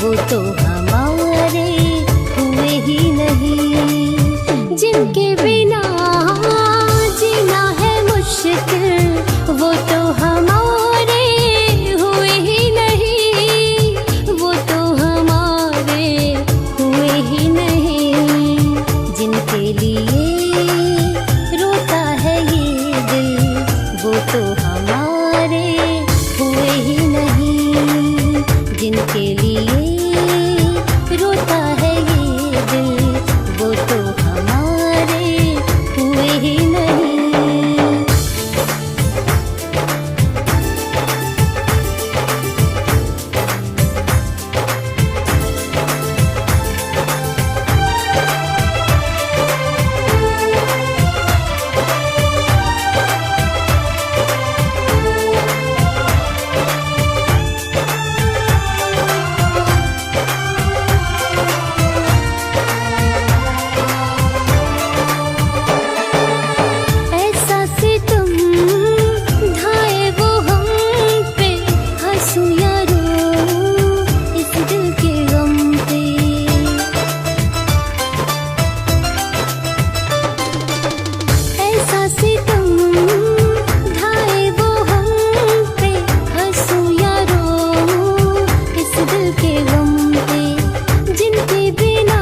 Speaker 3: वो तो हमारे हुए ही नहीं। जिनके बिना जीना है मुश्किल, वो तो हमारे हुए ही नहीं, वो तो हमारे हुए ही नहीं। जिनके लिए रोता है ये दिल, वो तो हमारे हुए ही नहीं। जिनके लिए रोता है ये दिल, वो तो हमारे हुए ही नहीं। ऐसा सितम ढाए वो हम पे, हंसूं या रोऊं इस दिल के गम पे। ऐसा सितम ढाए वो हम पे, हंसूं या रोऊं इस दिल के गम पे। जिनके बिना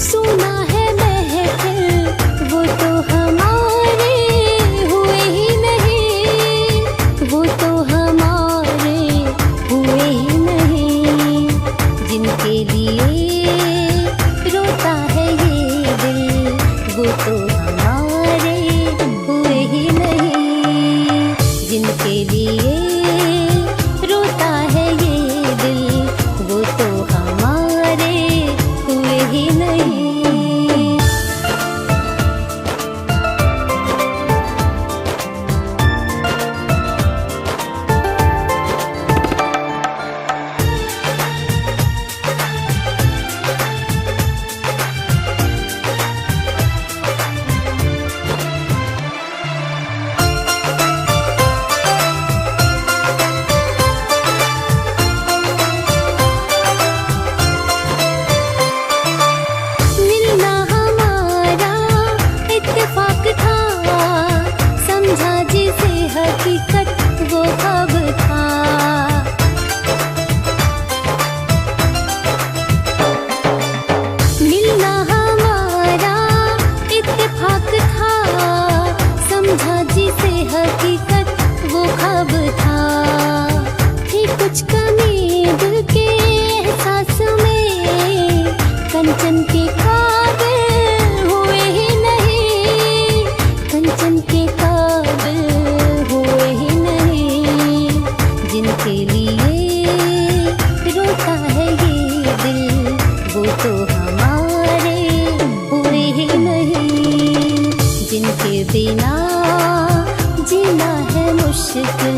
Speaker 3: सुना है महफिल, वो तो हमारे हुए ही नहीं, वो तो हमारे हुए ही नहीं। जिनके लिए रोता है ये दिल, वो तो हमारे हुए ही नहीं। जिनके लिए रोता है ये दिल, वो तो हमारे हुए ही नहीं। कुछ कमी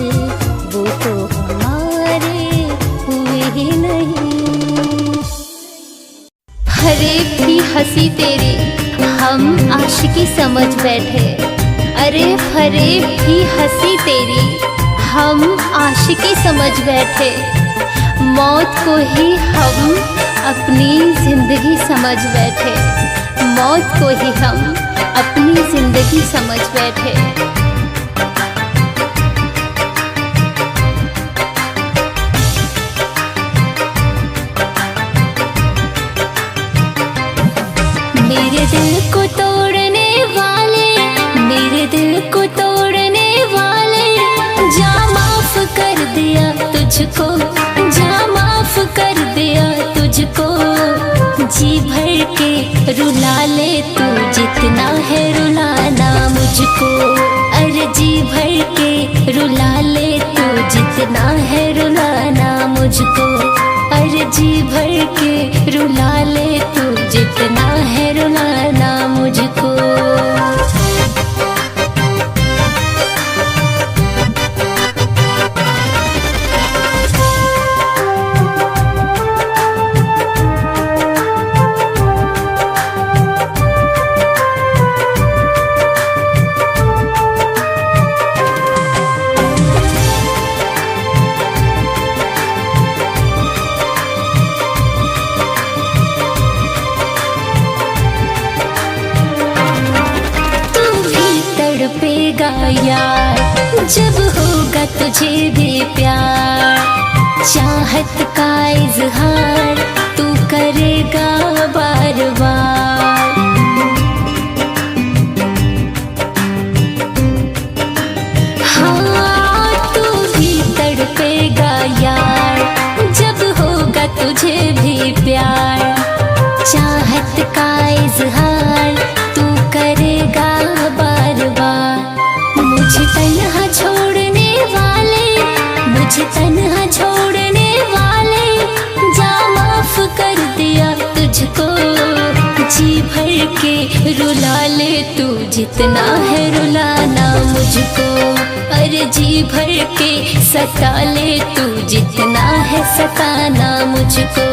Speaker 3: वो तो हमारे हुए ही नहीं। फरेब की हंसी तेरी हम आशिकी समझ बैठे, अरे फरेब की हंसी तेरी हम आशिकी समझ बैठे। मौत को ही हम अपनी जिंदगी समझ बैठे, मौत को ही हम अपनी जिंदगी समझ बैठे। मेरे दिल को तोड़ने वाले, मेरे दिल को तोड़ने वाले, जा माफ कर दिया तुझको, जा माफ कर दिया तुझको। जी भर के रुला ले तू जितना है रुलाना मुझको, अरे जी भर के रुला ले तू जितना है रुलाना मुझको, अरे जी भर के रुला ले तू जितना है रुलाना मुझको। तड़पेगा यार जब होगा तुझे भी प्यार, चाहत का इजहार तू करेगा बार बार। हाँ तू भी तड़पेगा यार जब होगा तुझे भी प्यार, चाहत का इजहार तू करेगा बार बार। मुझे तन्हा छोड़ने वाले, मुझे तन्हा छोड़ने वाले, जा माफ कर दिया तुझको। जी भर के रुला ले तू जितना है रुलाना मुझको, अरे जी भर के सता ले तू जितना है सताना मुझको।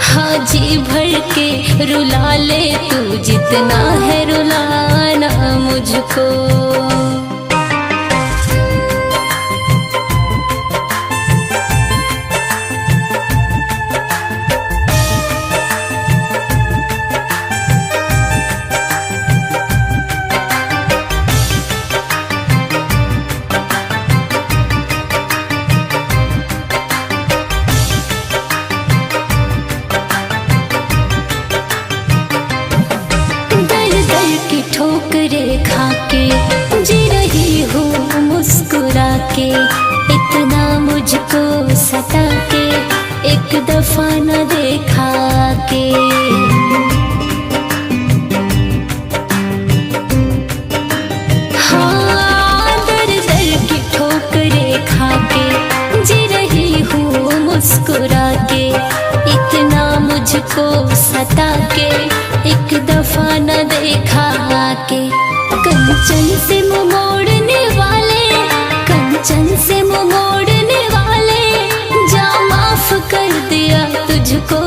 Speaker 3: हाँ जी भर के रुला ले तू जितना है रुलाना मुझको। ठोकरे खा के जी रही हूँ मुस्कुरा के, इतना मुझको सता के एक दफा न देखा के। हाँ दर दर की ठोकरे खा के जी रही हूँ मुस्कुरा के, इतना मुझको सता के एक दफा न देखा के। कंचन से मुँह मोड़ने वाले, कंचन से मुँह मोड़ने वाले, जा माफ कर दिया तुझको,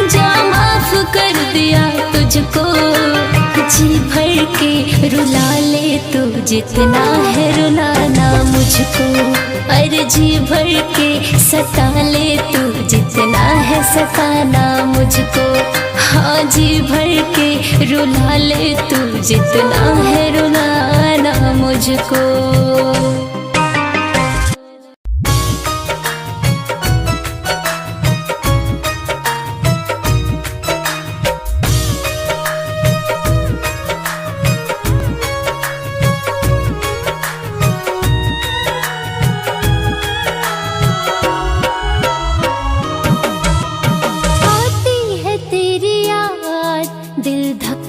Speaker 3: जा माफ कर दिया तुझको। जी भर के रुला ले तू जितना है रुलाना मुझको, अरे जी भर के सता ले तू जितना है सताना मुझको। हाँ जी भर के रुला ले तू जितना है रुलाना मुझको।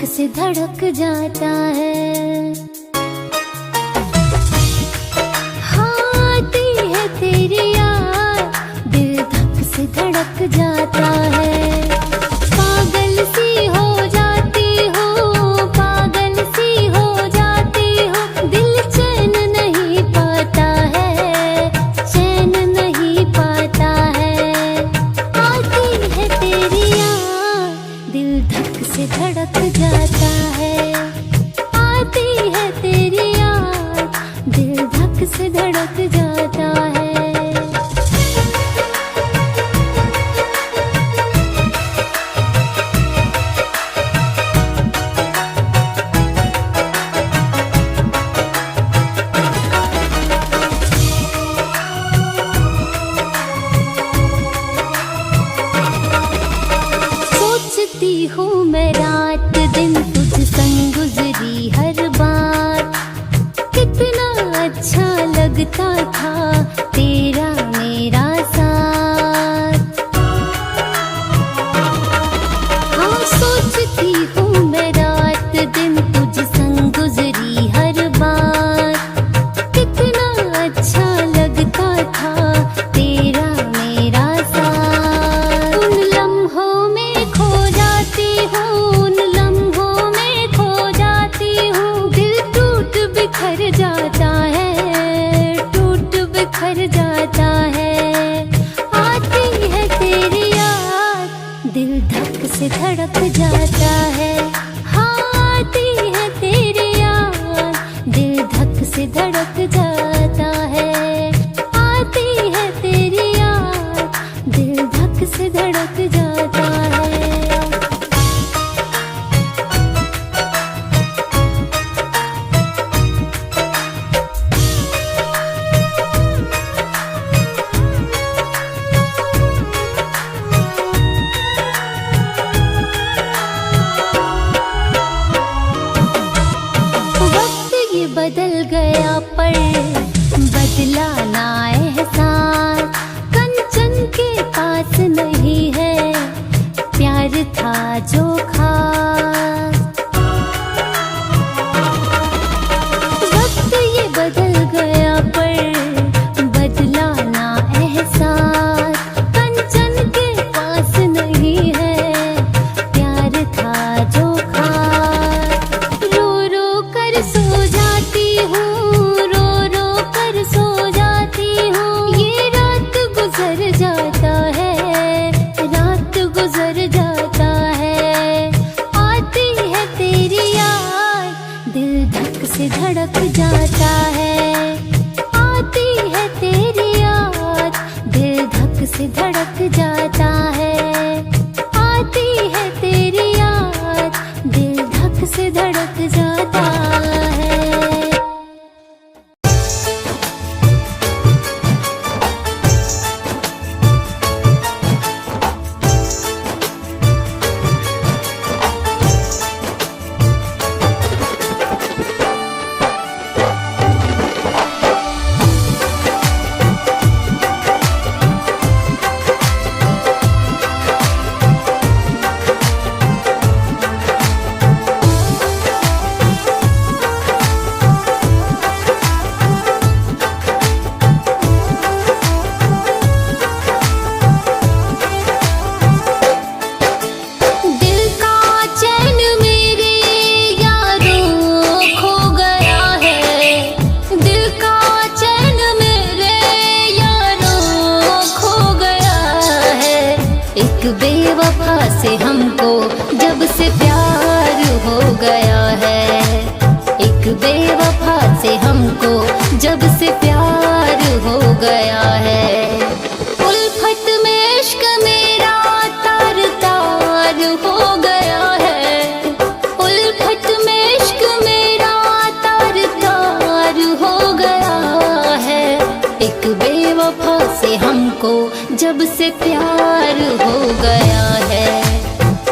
Speaker 3: से धड़क जाता है, आती है तेरी याद दिल धक से धड़क जाता है। पागल सी हो जाती हो, पागल सी हो जाती हो, दिल चैन नहीं पाता है। जाता है। सोचती हूँ मैं रात दिन तुझ संग गुजरी हर बार, कितना अच्छा लगता था तेरा मेरा साथ। हाँ सोचती हूँ मैं रात दिन तुझ संग गुजरी हर बार, कितना अच्छा लगता था तेरा मेरा साथ। उन लम्हों में खो जाती हूँ, उन लम्हों में खो जाती हूँ, दिल टूट बिखर जाता है, टूट बिखर जाता है। आती है तेरी याद, दिल धक से धड़क जाता है। हाँ आती है तेरी याद, दिल धक से धड़क जाता है। आती है तेरी याद, दिल धक से धड़क जाता है। वक्त ये बदल गया पर बदला ना एहसास, कंचन के पास नहीं है प्यार था जो खास। वक्त ये बदल गया पर बदला ना एहसास, कंचन के पास नहीं है प्यार था जो खास। रो रो कर सो जाती हूँ, रो रो कर सो जाती हूँ, ये रात गुजर जाता है, रात गुजर जाता है। आती है तेरी याद, दिल धक से धड़क जाता है। आती है तेरी याद, दिल धक से धड़क जाता है। आती है तेरी याद, दिल धक से धड़क जाता है। दिल का चैन मेरे यारों खो गया है, दिल का चैन मेरे यारों खो गया है। एक बेवफा से हमको जब से प्यार हो गया है, एक बेवफा से हमको जब से प्यार हो गया है। उल्फत में इश्क मेरा तार तार हो गया है, उल्फत में इश्क मेरा तार तार हो गया है। एक बेवफा से हमको जब से प्यार हो गया है,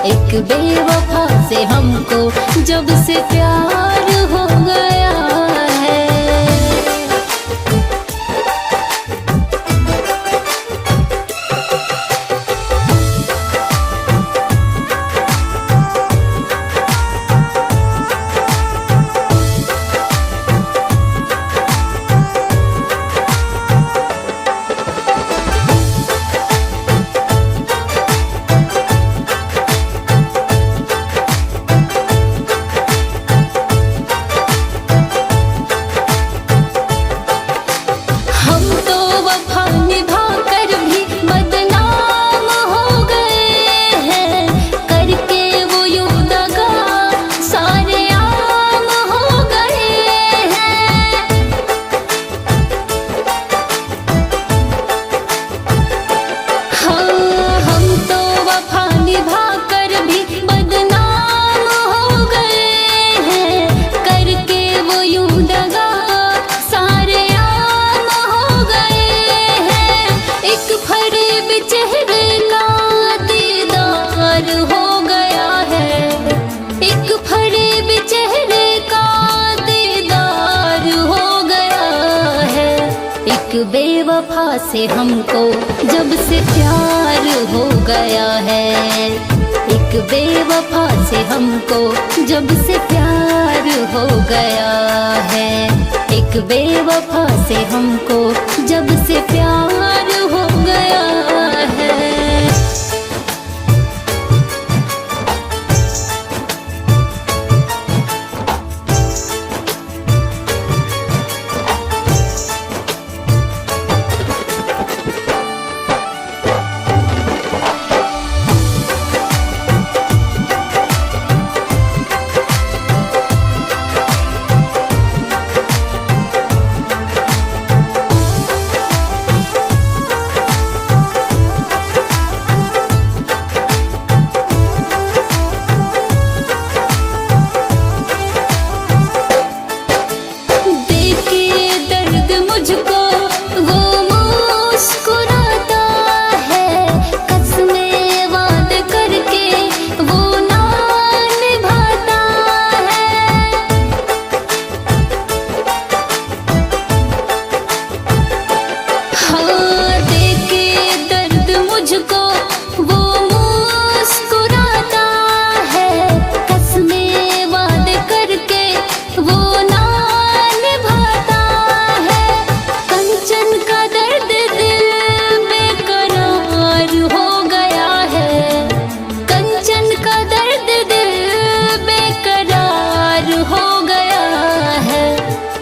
Speaker 3: एक बेवफा से हमको जब से प्यार हो गया है। बेवफा से हमको जब से प्यार हो गया है। एक बेवफा से हमको जब से प्यार हो गया है। एक बेवफा से हमको जब से प्यार हो गया है।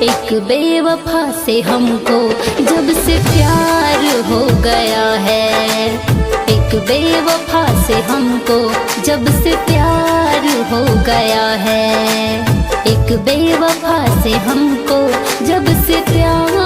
Speaker 3: एक बेवफा से हमको जब से प्यार हो गया है। एक बेवफा से हमको जब से प्यार हो गया है। एक बेवफा से हमको जब से प्यार